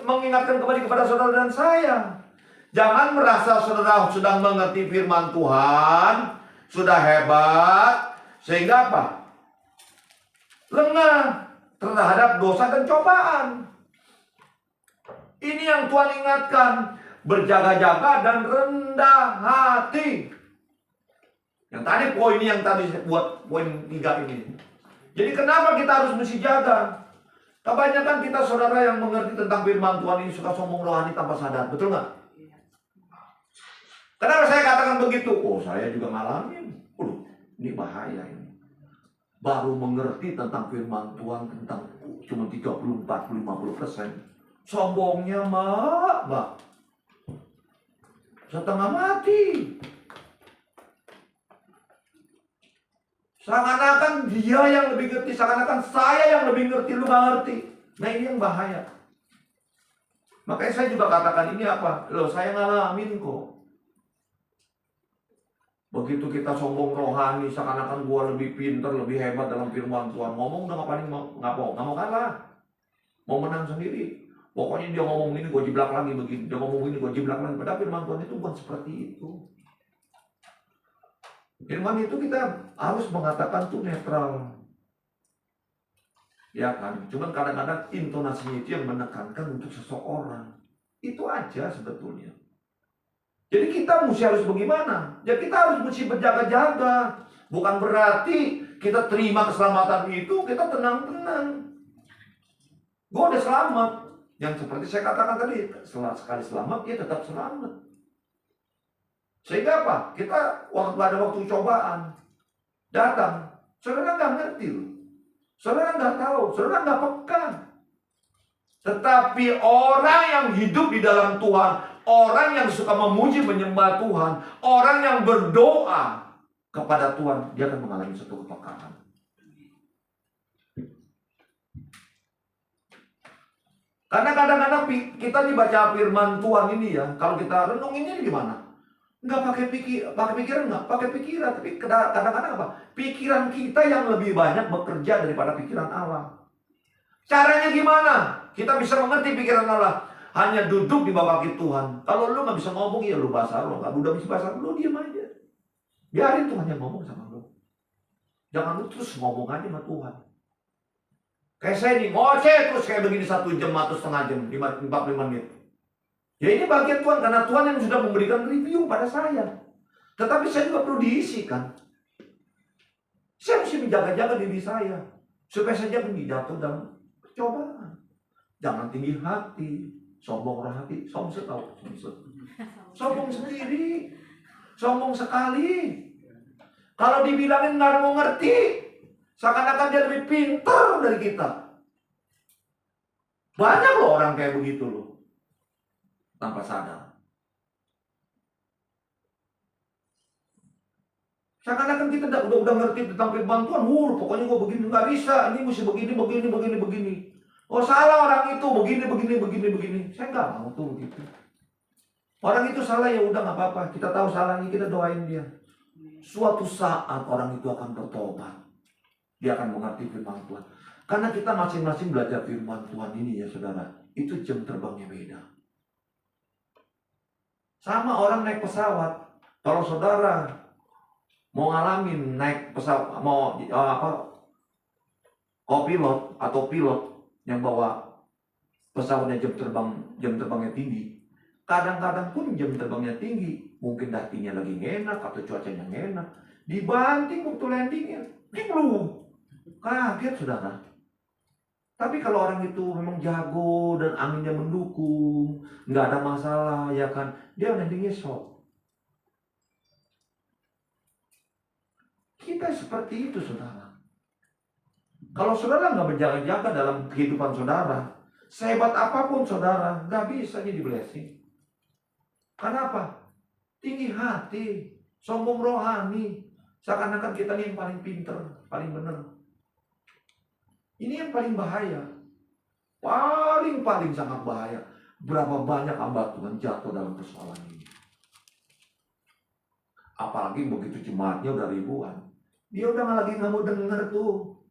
mengingatkan kembali kepada saudara dan saya. Jangan merasa saudara sedang mengerti firman Tuhan, sudah hebat, sehingga apa? Lengah terhadap dosa dan cobaan. Ini yang Tuhan ingatkan, berjaga-jaga dan rendah hati. Yang tadi poin ini yang tadi buat poin 3 ini. Jadi kenapa kita harus mesti jaga? Kebanyakan kita saudara yang mengerti tentang firman Tuhan ini suka sombong rohani tanpa sadar, betul nggak? Kenapa saya katakan begitu? Oh, saya juga ngalamin. Ini bahaya ini. Baru mengerti tentang firman Tuhan tentang cuma 30, 40, 50%. Sombongnya mbak. Setengah mati. Seakan-akan dia yang lebih ngerti, seakan-akan saya yang lebih ngerti, lu gak ngerti. Nah ini yang bahaya. Makanya saya juga katakan ini apa? Loh, saya ngalamin kok. Begitu kita sombong rohani, seakan-akan gua lebih pintar, lebih hebat dalam firman Tuhan. Ngomong udah gak mau kalah. Mau menang sendiri. Pokoknya dia ngomong ini, gua jiblak lagi begini. Dia ngomong ini, gua jiblak lagi. Padahal firman Tuhan itu bukan seperti itu. Firman itu kita harus mengatakan tuh netral. Ya kan? Cuman kadang-kadang intonasinya itu yang menekankan untuk seseorang. Itu aja sebetulnya. Jadi kita harus bagaimana? Ya kita harus mesti berjaga-jaga. Bukan berarti kita terima keselamatan itu, kita tenang-tenang. Gue udah selamat. Yang seperti saya katakan tadi, setelah sekali selamat, dia tetap selamat. Sehingga apa? Kita ada waktu cobaan datang, saudara nggak ngerti loh. Saudara nggak tahu, saudara nggak peka. Tetapi orang yang hidup di dalam Tuhan, orang yang suka memuji menyembah Tuhan, orang yang berdoa kepada Tuhan, dia akan mengalami satu kepekaan. Karena kadang-kadang kita dibaca firman Tuhan ini ya, kalau kita renunginnya gimana? Nggak pakai pikiran, nggak pakai pikiran, tapi kadang-kadang apa? Pikiran kita yang lebih banyak bekerja daripada pikiran Allah. Caranya gimana? Kita bisa mengerti pikiran Allah hanya duduk di bawah kaki Tuhan. Kalau lu nggak bisa ngomong, ya lu bahasa lu. Kalau udah bisa bahasa lu, diam aja. Biarin Tuhan yang ngomong sama lu. Jangan lu terus ngomong aja sama Tuhan. Kayak saya nih, ngoceh terus kayak begini 1 jam atau setengah jam, 45 menit. Ya ini bagian Tuhan, karena Tuhan yang sudah memberikan review pada saya. Tetapi saya juga perlu diisi kan. Saya mesti menjaga-jaga diri saya. Supaya saya tidak jatuh dalam percobaan. Jangan tinggi hati, sombong hati, sombong sendiri, sombong sekali. Kalau dibilangin nggak mau ngerti, seakan-akan dia lebih pintar dari kita. Banyak loh orang kayak begitu loh, tanpa sadar. Seakan-akan kita udah ngerti tentang firman Tuhan. Pokoknya gue begini, nggak bisa. Ini mesti begini. Oh salah orang itu, begini. Saya nggak mau tuh begitu. Orang itu salah, ya udah nggak apa-apa. Kita tahu salahnya, kita doain dia. Suatu saat orang itu akan bertobat. Dia akan mengerti firman Tuhan. Karena kita masing-masing belajar firman Tuhan ini ya saudara, itu jam terbangnya beda. Sama orang naik pesawat. Kalau saudara mau ngalamin naik pesawat, mau co-pilot atau pilot yang bawa pesawatnya jam terbangnya tinggi, Kadang-kadang pun jam terbangnya tinggi, mungkin datinya lagi enak atau cuacanya enak, dibanting waktu landingnya, belum. Kaget saudara. Tapi kalau orang itu memang jago dan anginnya mendukung, nggak ada masalah, ya kan, dia landingnya shock. Kita seperti itu saudara. Kalau saudara nggak berjaga-jaga dalam kehidupan saudara, sehebat apapun saudara, nggak bisa jadi blessing. Kenapa? Tinggi hati, sombong rohani, seakan-akan kita ini yang paling pinter, paling benar. Ini yang paling bahaya. Paling sangat bahaya. Berapa banyak hamba Tuhan jatuh dalam persoalan ini. Apalagi begitu jemaatnya udah ribuan. Dia udah nggak mau denger tuh.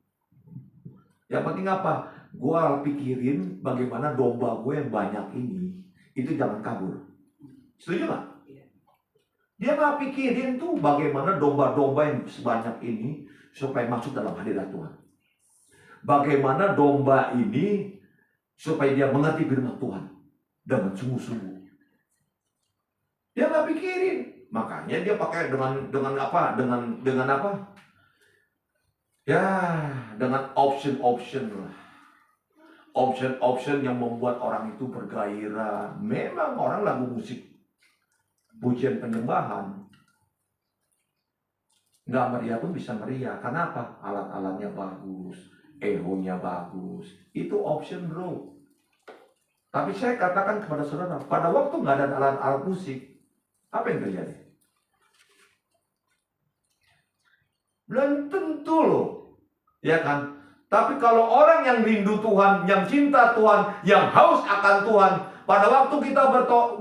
Yang penting apa? Gua pikirin bagaimana domba gue yang banyak ini. Itu jangan kabur. Setuju nggak? Dia nggak pikirin tuh bagaimana domba-domba yang sebanyak ini supaya masuk dalam hadirat Tuhan. Bagaimana domba ini supaya dia mengerti firman Tuhan dengan sungguh-sungguh. Dia nggak pikirin, makanya dia pakai dengan apa? Dengan apa? Ya, dengan option lah. Option yang membuat orang itu bergairah. Memang orang lagu musik pujian penyembahan nggak meriah pun bisa meriah. Kenapa? Alat-alatnya bagus, ehonya bagus. Itu option bro. Tapi saya katakan kepada saudara, pada waktu nggak ada alat-alat musik, apa yang terjadi? Belum tentu loh, ya kan? Tapi kalau orang yang rindu Tuhan, yang cinta Tuhan, yang haus akan Tuhan, pada waktu kita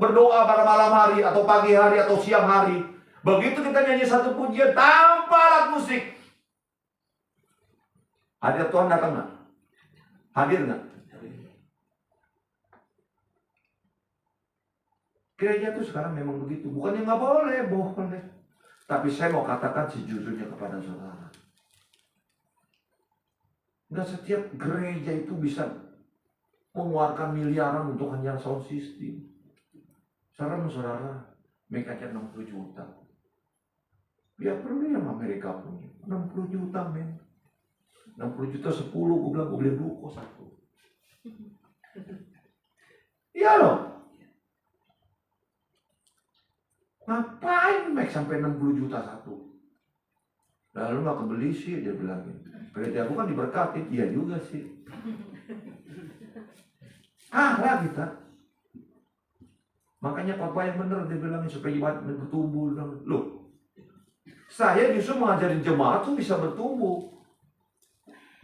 berdoa pada malam hari, atau pagi hari, atau siang hari, begitu kita nyanyi satu pujian tanpa alat musik, hadir Tuhan datang nggak? Hadir nggak? Gereja itu sekarang memang begitu. Bukannya nggak boleh, boleh. Tapi saya mau katakan sejujurnya kepada saudara. Nggak setiap gereja itu bisa mengeluarkan miliaran untuk hanya sound system. Saudara, mereka 60 juta. Ya perlu yang Amerika punya. 60 juta men. 60 juta 10, gue bilang gue beli ruko satu. Iya loh. Ngapain Mac sampai 60 juta satu? Lalu gak kebeli sih, dia bilang gitu. Gereja aku kan diberkati, iya juga sih. Lah kita. Makanya papa yang benar dia bilang supaya jemaat bertumbuh. Loh, saya justru mengajarin jemaat tuh bisa bertumbuh.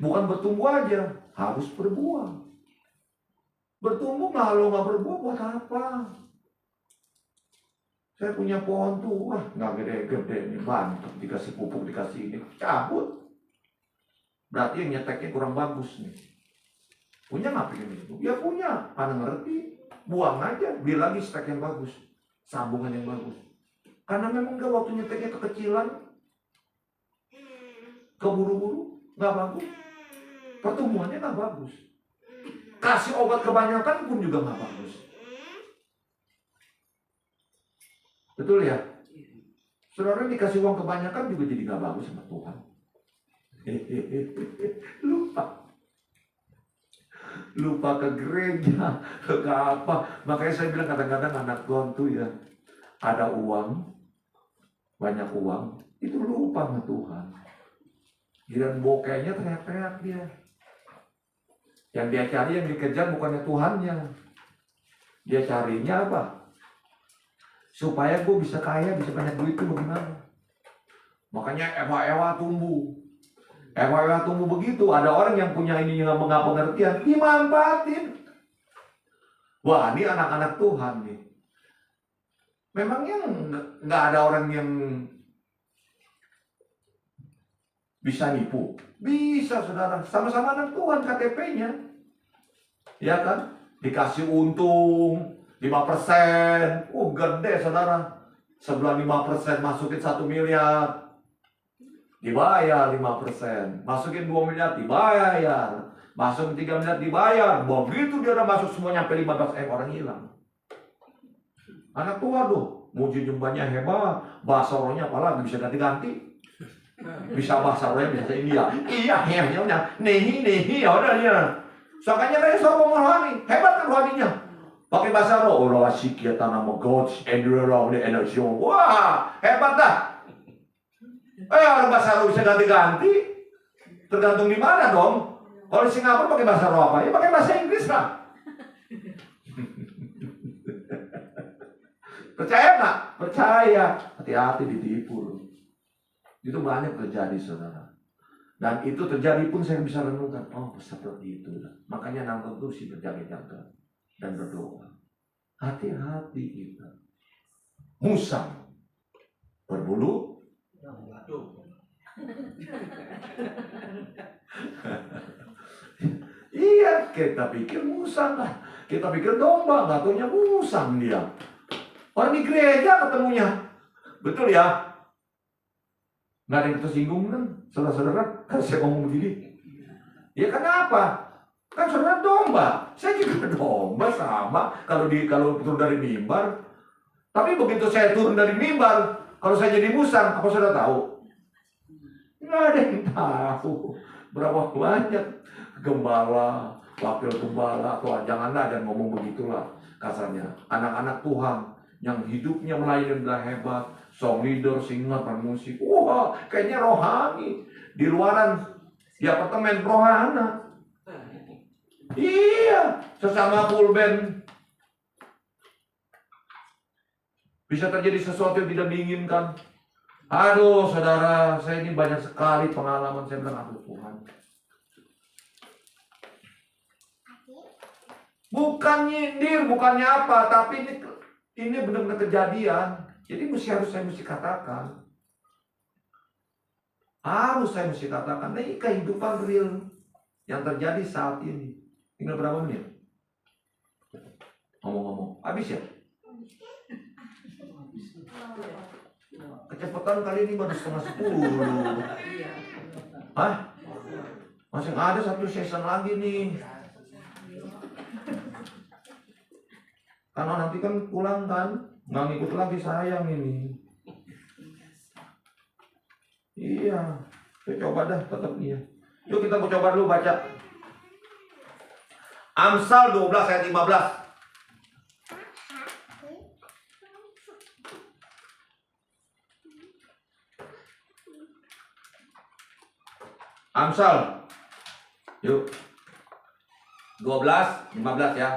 Bukan bertumbuh aja, harus berbuah. Bertumbuh kalau nggak berbuah buat apa? Saya punya pohon tuh, wah nggak gede-gede nih, bantuk, dikasih pupuk, dikasih ini, cabut. Berarti yang nyeteknya kurang bagus nih. Punya nggak pengen itu? Ya punya, karena ngerti. Buang aja, beli lagi stek yang bagus, sambungan yang bagus. Karena memang nggak waktu nyeteknya kekecilan, keburu-buru, nggak bagus. Pertumbuhannya nggak bagus. Kasih obat kebanyakan pun juga nggak bagus. Betul ya? Saudara dikasih uang kebanyakan juga jadi nggak bagus sama Tuhan. Lupa ke gereja, ke apa. Makanya saya bilang kadang-kadang anak Tuhan tuh ya, ada uang, banyak uang, itu lupa sama Tuhan. Giliran bokehnya teriak-teriak dia. Yang dia cari, yang dikejar bukannya Tuhannya. Dia carinya apa? Supaya gue bisa kaya, bisa banyak duit itu bagaimana? Makanya ewa-ewa tumbuh. Ewa-ewa tumbuh begitu. Ada orang yang punya ini yang nggak pengertian, dimanfaatin. Wah, ini anak-anak Tuhan nih. Memangnya nggak ada orang yang bisa nipu? Bisa, saudara. Sama-sama anak Tuhan KTP-nya. Ya kan? Dikasih untung 5%. Gede, saudara. Sebulan 5% masukin 1 miliar. Dibayar 5%. Masukin 2 miliar dibayar. Masukin 3 miliar dibayar. Begitu dia udah masuk semua nyampe 15 orang hilang. Anak tua tuh, muji nyembahnya hebat, bahasa rohnya apalagi bisa ganti-ganti. Bisa bahasa rohnya, bisa India. Iya, nehi, ya udah dia. Soalnya kayak sombong rohani, hebat kan rohaninya. Pakai bahasa roh, orang asik ya tanah gods, endurance, energi. Wah, hebat dah. Orang bahasa roh bisa ganti-ganti. Tergantung di mana dong. Kalau di Singapura pakai bahasa roh apa? Ya pakai bahasa Inggris lah. Percaya nggak? Percaya. Hati-hati ditipu loh. Itu banyak terjadi, saudara. Dan itu terjadi pun saya bisa renungkan. Oh, seperti itu. Makanya nangkep tuh sih berjaga-jaga dan berdoa. Hati-hati kita. Musang berbulu. Iya, kita pikir musang lah. Kita pikir domba, nggak taunya musang dia. Orang di gereja ketemunya. Betul ya? Nggak ada yang tersinggung kan? Saudara-saudara, kan saya ngomong begini. Ya kenapa? Kan saudara domba. Saya juga domba sama. Kalau turun dari mimbar. Tapi begitu saya turun dari mimbar, kalau saya jadi musang, apa saudara tahu? Nggak ada yang tahu. Berapa banyak gembala, wakil gembala, atau jangan ada yang ngomong begitulah kasarnya. Anak-anak Tuhan yang hidupnya melayani adalah hebat, song leader, singer, musik. Wah, kayaknya rohani. Di luaran, di apartemen rohana. Iya, sesama full band. Bisa terjadi sesuatu yang tidak diinginkan. Aduh, saudara, saya ini banyak sekali pengalaman. Saya bilang, aduh Tuhan. Bukan nyindir, bukannya apa, tapi ini benar-benar kejadian. Jadi saya mesti katakan. Harus saya mesti katakan. Ini kehidupan real yang terjadi saat ini. Tinggal berapa menit? Ngomong-ngomong. Habis ya? Kecepatan kali ini baru 9:30. Hah? Masih ada satu season lagi nih. Karena nanti kan pulang kan, nggak ngikut lagi sayang ini. Iya, saya coba dah tetap nih. Yuk kita mau coba dulu baca. Amsal 12 ayat 15. Amsal. Yuk. 12, 15 ya.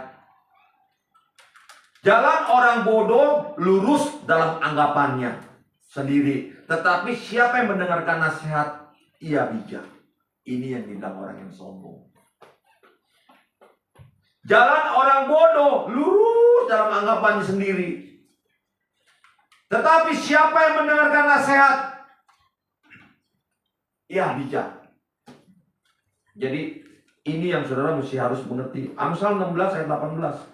Jalan orang bodoh lurus dalam anggapannya sendiri. Tetapi siapa yang mendengarkan nasihat, ia bijak. Ini yang dibilang orang yang sombong. Jalan orang bodoh lurus dalam anggapannya sendiri. Tetapi siapa yang mendengarkan nasihat, ia bijak. Jadi ini yang saudara mesti harus mengerti. Amsal 16 ayat 18.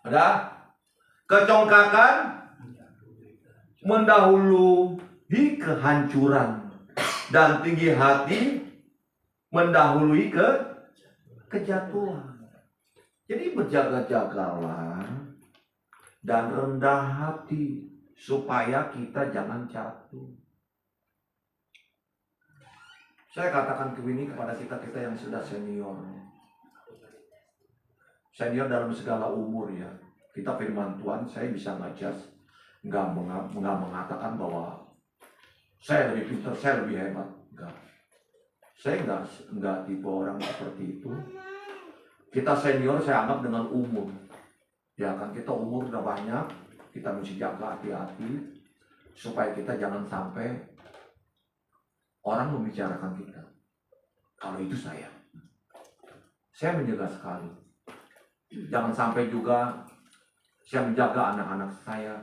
Ada? Kecongkakan mendahului kehancuran, dan tinggi hati mendahului kejatuhan. Jadi berjaga-jagalah dan rendah hati supaya kita jangan jatuh. Saya katakan ini kepada kita yang sudah senior. Senior dalam segala umur ya. Kita firman Tuhan, saya bisa nge-judge, nggak mengatakan bahwa saya lebih pintar, saya lebih hebat. Enggak. Saya nggak tipe orang seperti itu. Kita senior saya anggap dengan umur. Ya kan, kita umur udah banyak, kita mesti jaga hati-hati supaya kita jangan sampai orang membicarakan kita. Kalau itu saya menjaga sekali. Jangan sampai juga saya menjaga anak-anak saya.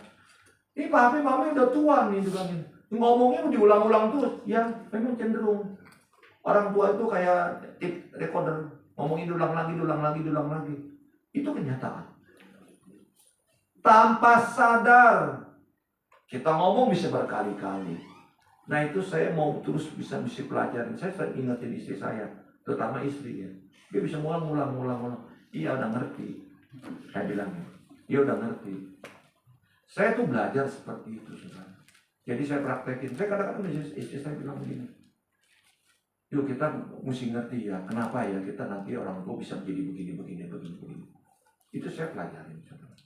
Ini papi mami udah tua nih juga nih. Ngomongnya diulang-ulang terus. Ya memang cenderung orang tua itu kayak tape recorder. Ngomongin diulang lagi. Itu kenyataan. Tanpa sadar kita ngomong bisa berkali-kali. Nah itu saya mau terus bisa pelajarin. Saya sering ingetin istri saya, terutama istri ya. Dia bisa ngulang. Iya udah ngerti. Saya bilang, iya udah ngerti. Saya tuh belajar seperti itu saudara. Jadi saya praktekin. Saya kadang-kadang istri saya bilang begini. Yuk kita mesti ngerti ya, kenapa ya kita nanti orang tua bisa menjadi begini. Itu saya pelajarin saudara.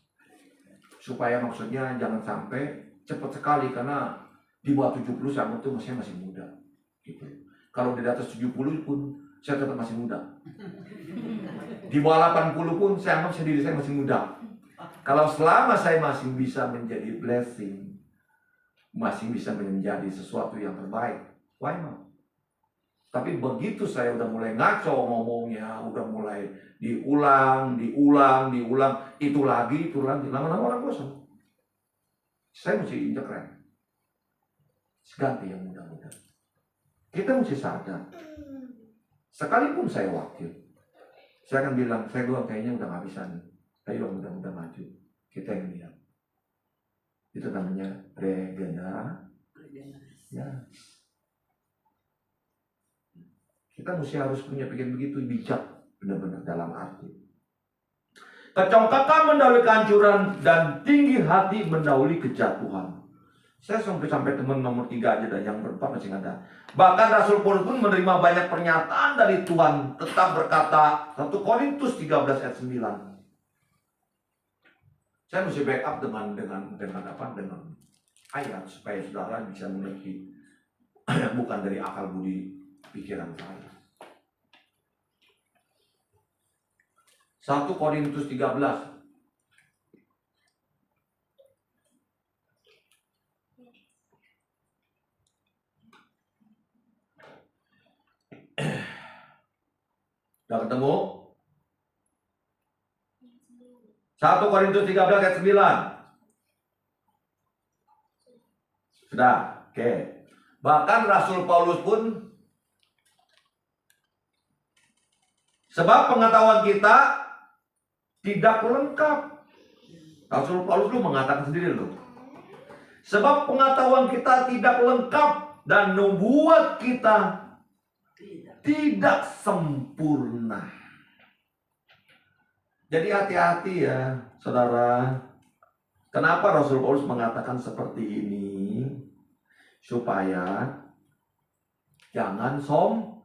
Supaya maksudnya jangan sampai cepat sekali, karena di bawah 70 saya tuh masih muda gitu. Kalau di atas 70 pun saya tetap masih muda. Di bawah 80 pun saya anggap diri saya masih muda. Kalau selama saya masih bisa menjadi blessing, masih bisa menjadi sesuatu yang terbaik, why not? Tapi begitu saya udah mulai ngaco ngomongnya, udah mulai diulang, itu lagi, lama-lama orang bosan. Saya mesti injek rem. Ganti yang mudah-mudah. Kita mesti sadar. Sekalipun saya wakil, saya akan bilang, saya kayaknya udah gak bisa nih. Ayo mudah-mudah maju. Kita yang lihat. Itu namanya regenerasi. Ya. Kita mesti harus punya pikiran begitu, bijak benar-benar dalam arti. Kecongkakan mendahului kehancuran dan tinggi hati mendahului kejatuhan. Saya sampai teman nomor 3 aja dan yang berempat masih ada. Bahkan Rasul Paulus pun menerima banyak pernyataan dari Tuhan, tetap berkata 1 Korintus 13 ayat 9. Saya mesti backup dengan ayat supaya saudara bisa mengerti, bukan dari akal budi pikiran saya. 1 Korintus 13. Sudah ketemu? 1 Korintus 13 ayat 9. Sudah, oke. Bahkan Rasul Paulus pun, sebab pengetahuan kita tidak lengkap. Rasul Paulus lu mengatakan sendiri loh. Sebab pengetahuan kita tidak lengkap dan membuat kita tidak sempurna. Jadi hati-hati ya, saudara. Kenapa Rasul Paulus mengatakan seperti ini? Supaya jangan sombong.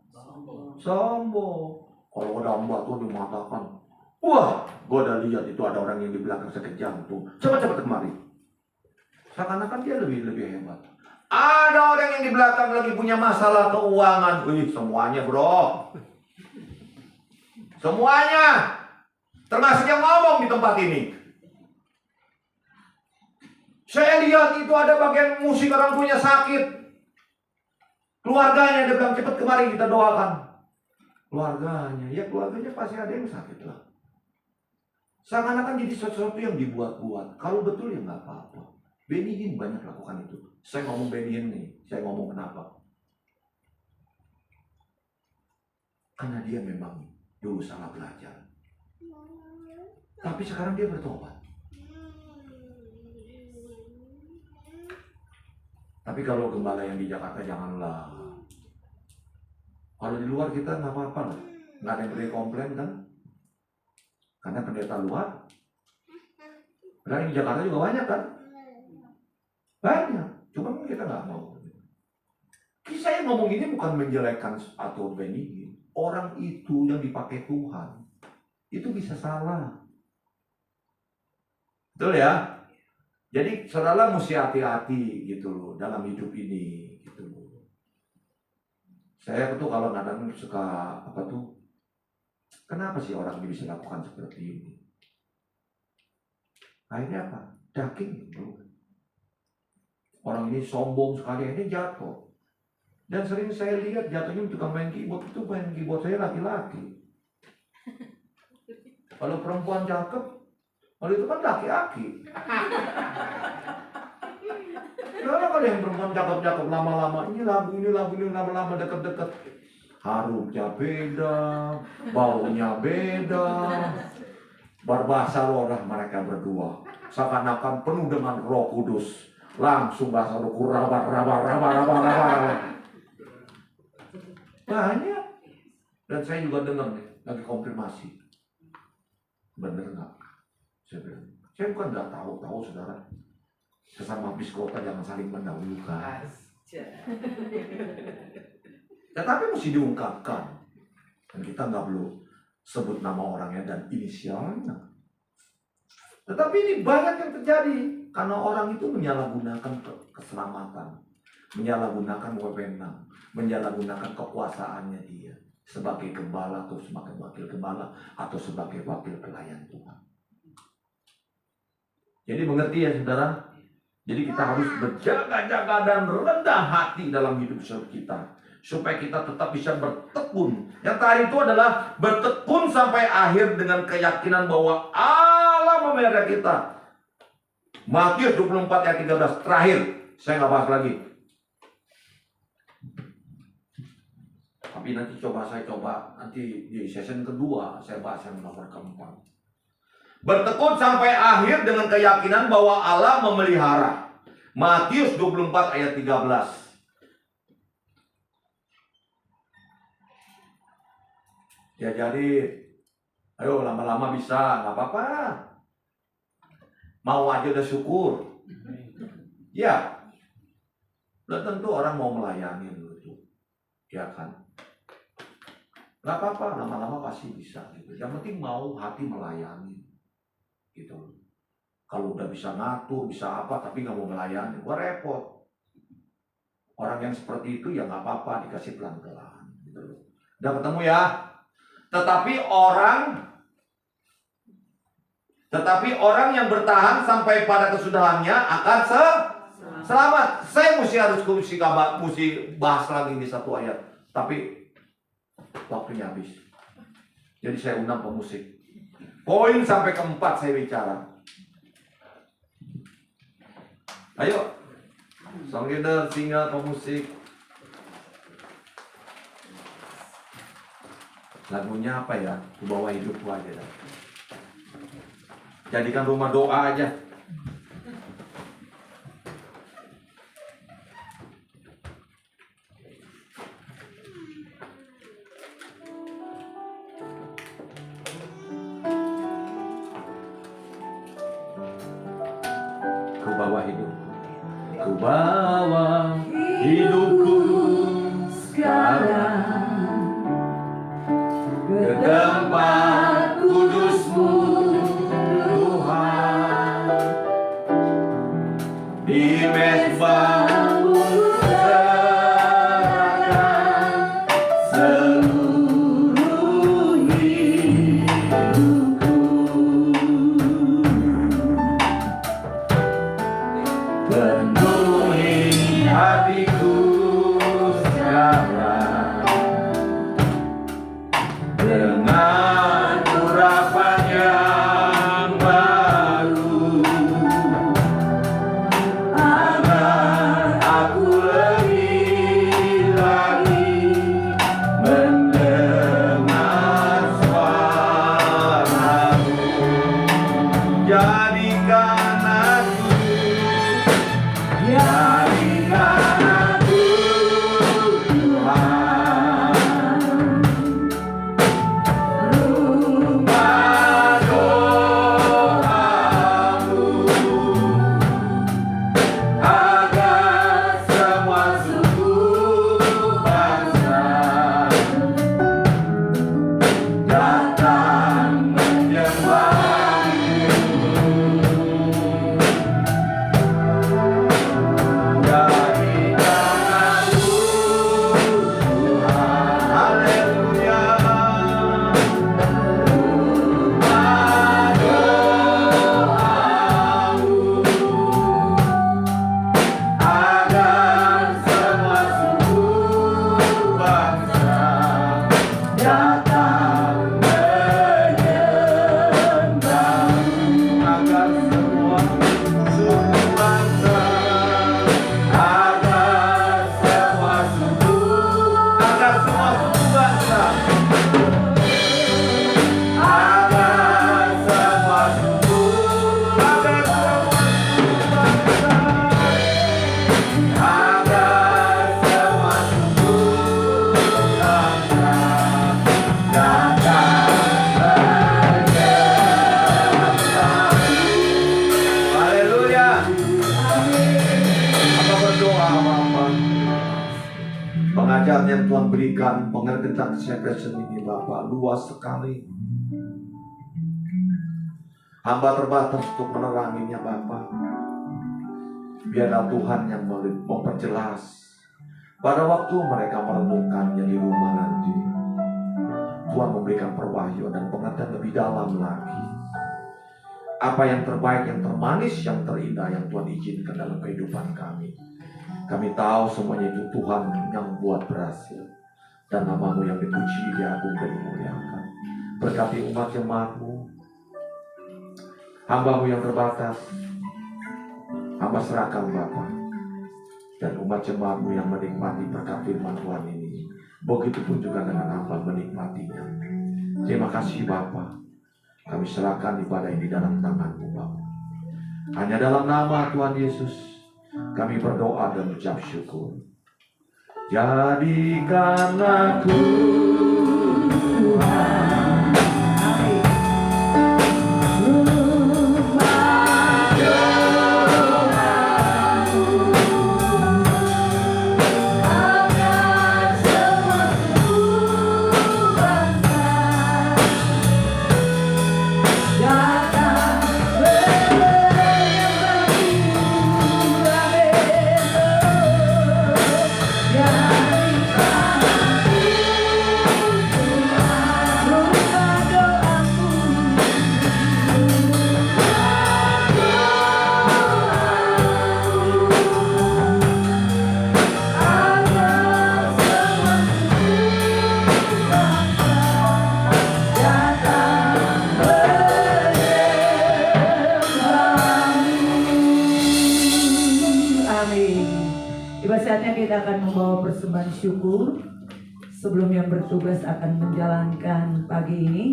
Kalau udah mbak tuh dimatakan, wah, gue udah lihat itu ada orang yang di belakang sakit jantung. Cepat kemari. Seakan-akan dia lebih hebat. Ada orang yang di belakang lagi punya masalah keuangan. Wih, semuanya bro. Semuanya. Termasuk yang ngomong di tempat ini. Saya lihat itu ada bagian musik orang punya sakit. Keluarganya dia bilang cepat kemari kita doakan. Keluarganya pasti ada yang sakit lah. Seakan-akan jadi sesuatu yang dibuat-buat. Kalau betul ya nggak apa-apa. Benny Hinn banyak lakukan itu. Saya ngomong Benny Hinn nih. Saya ngomong kenapa? Karena dia memang dulu salah belajar. Tapi sekarang dia bertobat. Tapi kalau gembala yang di Jakarta janganlah. Kalau di luar kita nggak apa-apa lah. Nggak ada yang boleh komplain kan? Karena pendeta luar. Padahal di Jakarta juga banyak kan? Banyak. Cuma kita nggak mau. Saya ngomong ini bukan menjelekkan atau Benny. Orang itu yang dipakai Tuhan. Itu bisa salah. Betul ya? Jadi saudara mesti hati-hati gitu loh dalam hidup ini gitu loh. Saya tuh kalau kadang suka kenapa sih orang ini bisa lakukan seperti ini? Akhirnya apa? Daging bro. Orang ini sombong sekali, ini jatuh. Dan sering saya lihat jatuhnya tukang main keyboard saya laki-laki. Kalau perempuan cakep, kalau itu kan laki-laki. Kalau yang perempuan cakep-cakep lama-lama ini lagu ini lama-lama deket-deket, harumnya beda, baunya beda, berbahasa roh mereka berdua, seakan-akan penuh dengan Roh Kudus. langsung bahasa ruku raba. Banyak. Dan saya juga dengar nih, lagi konfirmasi. Bener nggak? Saya bukan nggak tahu saudara. Sesama biskota jangan saling mendahulukan. Tetapi mesti diungkapkan. Dan kita nggak perlu sebut nama orangnya dan inisialnya. Tetapi ini banyak yang terjadi karena orang itu menyalahgunakan keselamatan, menyalahgunakan wewenang, menyalahgunakan kekuasaannya dia sebagai gembala atau sebagai wakil gembala atau sebagai wakil pelayan Tuhan. Jadi mengerti ya saudara? Jadi kita harus berjaga-jaga dan rendah hati dalam hidup kita supaya kita tetap bisa bertekun. Yang terakhir itu adalah bertekun sampai akhir dengan keyakinan bahwa Allah memelihara kita. Matius 24 ayat 13 terakhir. Saya nggak bahas lagi. Tapi nanti saya coba nanti di session kedua saya bahas yang nomor keempat. Bertekun sampai akhir dengan keyakinan bahwa Allah memelihara. Matius 24 ayat 13. Ya jadi, ayo lama-lama bisa, nggak apa-apa. Mau aja udah syukur. Ya, dan tentu orang mau melayani gitu, ya kan? Nggak apa-apa, lama-lama pasti bisa. Gitu. Yang penting mau hati melayani, gitu. Kalau udah bisa ngatur, bisa apa, tapi nggak mau melayani, wah repot. Orang yang seperti itu ya nggak apa-apa, dikasih pelan-pelan. Gitu. Udah ketemu ya? Tetapi orang yang bertahan sampai pada kesudahannya akan selamat. Saya mesti bahas lagi ini satu ayat, tapi waktunya habis. Jadi saya undang pemusik. Poin sampai keempat saya bicara. Ayo, song leader, singer, pemusik. Lagunya apa ya? Ku bawa hidupku aja dah. Jadikan rumah doa aja. Ku bawa hidupku. Ku bawa hidupku sekarang ke tempat kudus-Mu, Tuhan, di mezbah-Mu serahkan seluruh hidupku. Penuhi hatiku sekarang dengan urapan yang baru, agar aku lebih lagi mendengar suara-Mu. Jadikan aku Ajaran yang Tuhan berikan, pengertian tentang Passion ini Bapak luas sekali. Hamba terbatas untuk meneranginya Bapak. Biarlah Tuhan yang memperjelas pada waktu mereka merenungkannya di rumah nanti. Tuhan memberikan perwahyu dan pengertian lebih dalam lagi. Apa yang terbaik, yang termanis, yang terindah yang Tuhan izinkan dalam kehidupan kami. Kami tahu semuanya itu Tuhan yang buat berhasil. Dan nama-Mu yang dipuji, diagung dan dimuliakan. Berkati umat jemaat-Mu, hamba-Mu yang terbatas, hamba serahkan Bapa. Dan umat jemaat-Mu yang menikmati berkat firman Tuhan ini, begitupun juga dengan hamba menikmatinya. Terima kasih Bapa. Kami serahkan ibadah ini dalam tangan-Mu Bapa. Hanya dalam nama Tuhan Yesus kami berdoa dan ucap syukur. Jadikan aku Tuhan, amin. Rumah doaku agar semua suku bangsa datang saatnya kita akan membawa persembahan syukur. Sebelum yang bertugas akan menjalankan pagi ini,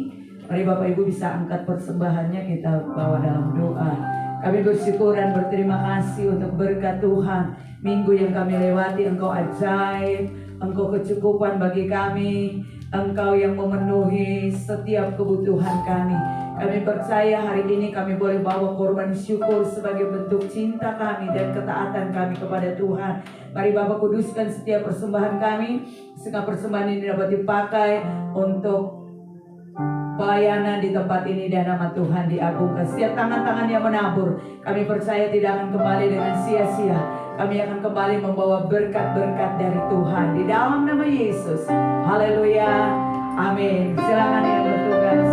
mari Bapak Ibu bisa angkat persembahannya, kita bawa dalam doa. Kami bersyukur dan berterima kasih untuk berkat Tuhan. Minggu yang kami lewati, Engkau ajaib, Engkau kecukupan bagi kami, Engkau yang memenuhi setiap kebutuhan kami. Kami percaya hari ini kami boleh bawa korban syukur sebagai bentuk cinta kami dan ketaatan kami kepada Tuhan. Mari Bapak kuduskan setiap persembahan kami, sehingga persembahan ini dapat dipakai untuk pelayanan di tempat ini dan nama Tuhan diagungkan. Setiap tangan-tangan yang menabur, kami percaya tidak akan kembali dengan sia-sia. Kami akan kembali membawa berkat-berkat dari Tuhan di dalam nama Yesus. Haleluya. Amin. Silakan yang bertugas.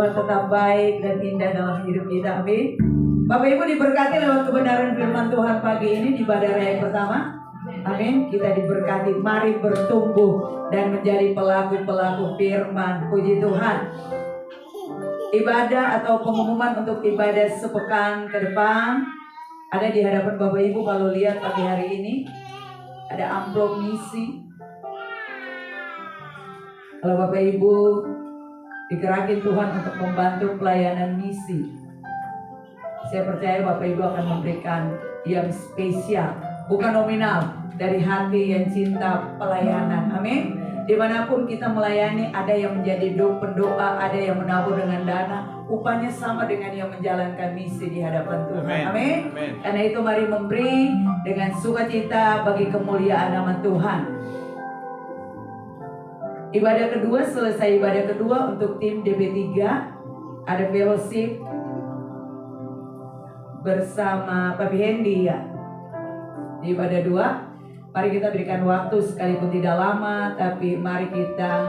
Tetap baik dan indah dalam hidup kita, amin. Bapak Ibu diberkati lewat kebenaran firman Tuhan pagi ini di ibadah raya pertama, amin. Kita diberkati, mari bertumbuh dan menjadi pelaku-pelaku firman. Puji Tuhan. Ibadah atau pengumuman untuk ibadah sepekan ke depan ada di hadapan Bapak Ibu. Kalau lihat pagi hari ini ada amplop misi. Kalau Bapak Ibu digerakkan Tuhan untuk membantu pelayanan misi, saya percaya Bapak Ibu akan memberikan yang spesial, bukan nominal, dari hati yang cinta pelayanan, amin. Dimanapun kita melayani, ada yang menjadi pendoa, ada yang menabur dengan dana, upahnya sama dengan yang menjalankan misi di hadapan Tuhan, amin. Karena itu mari memberi dengan sukacita bagi kemuliaan nama Tuhan. Ibadah kedua, selesai ibadah kedua untuk tim DB3 ada fellowship bersama Papi Hendy ya. Di ibadah 2, mari kita berikan waktu sekalipun tidak lama, tapi mari kita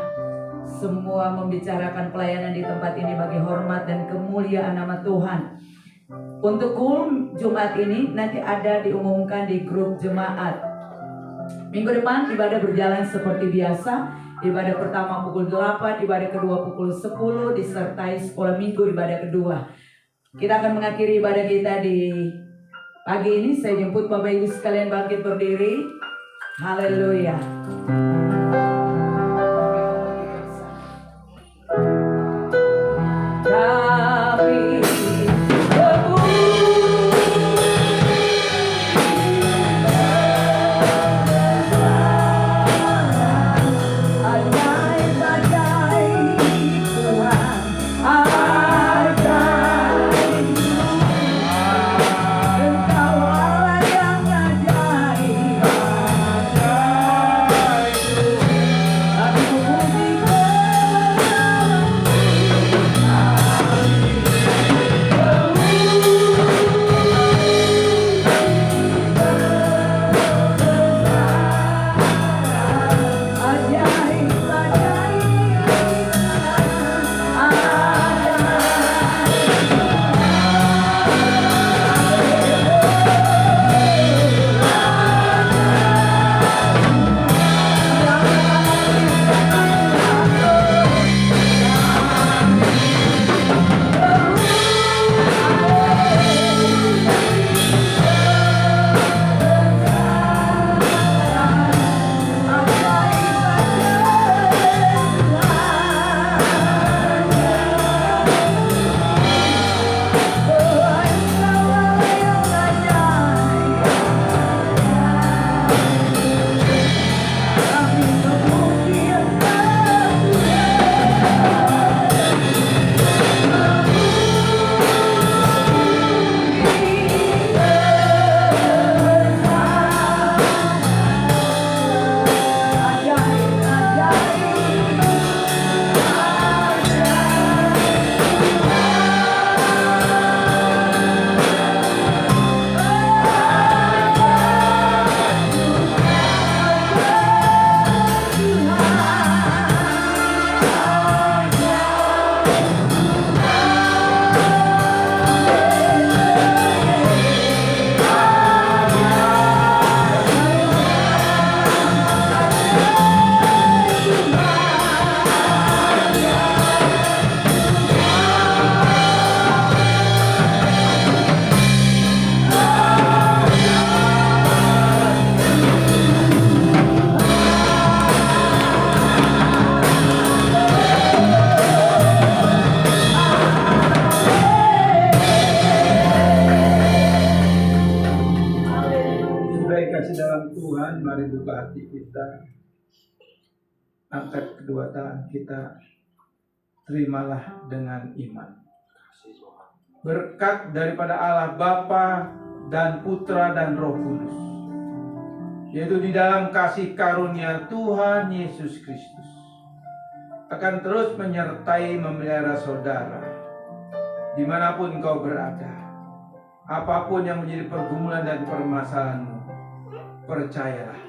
semua membicarakan pelayanan di tempat ini bagi hormat dan kemuliaan nama Tuhan. Untuk Jumat ini nanti ada diumumkan di grup jemaat. Minggu depan ibadah berjalan seperti biasa. Ibadah pertama pukul 8, ibadah kedua pukul 10, disertai sekolah minggu ibadah kedua. Kita akan mengakhiri ibadah kita di pagi ini. Saya jemput Bapak Ibu sekalian bangkit berdiri. Haleluya. Mari buka hati kita, angkat kedua tangan kita, terimalah dengan iman. Berkat daripada Allah Bapa dan Putra dan Roh Kudus, yaitu di dalam kasih karunia Tuhan Yesus Kristus, akan terus menyertai memelihara saudara dimanapun kau berada. Apapun yang menjadi pergumulan dan permasalahanmu, percayalah,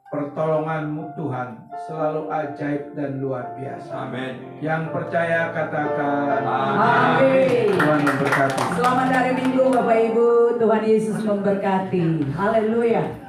pertolonganmu Tuhan selalu ajaib dan luar biasa. Amin. Yang percaya katakan Amin. Tuhan memberkati. Selamat hari Minggu Bapak Ibu. Tuhan Yesus memberkati. Haleluya.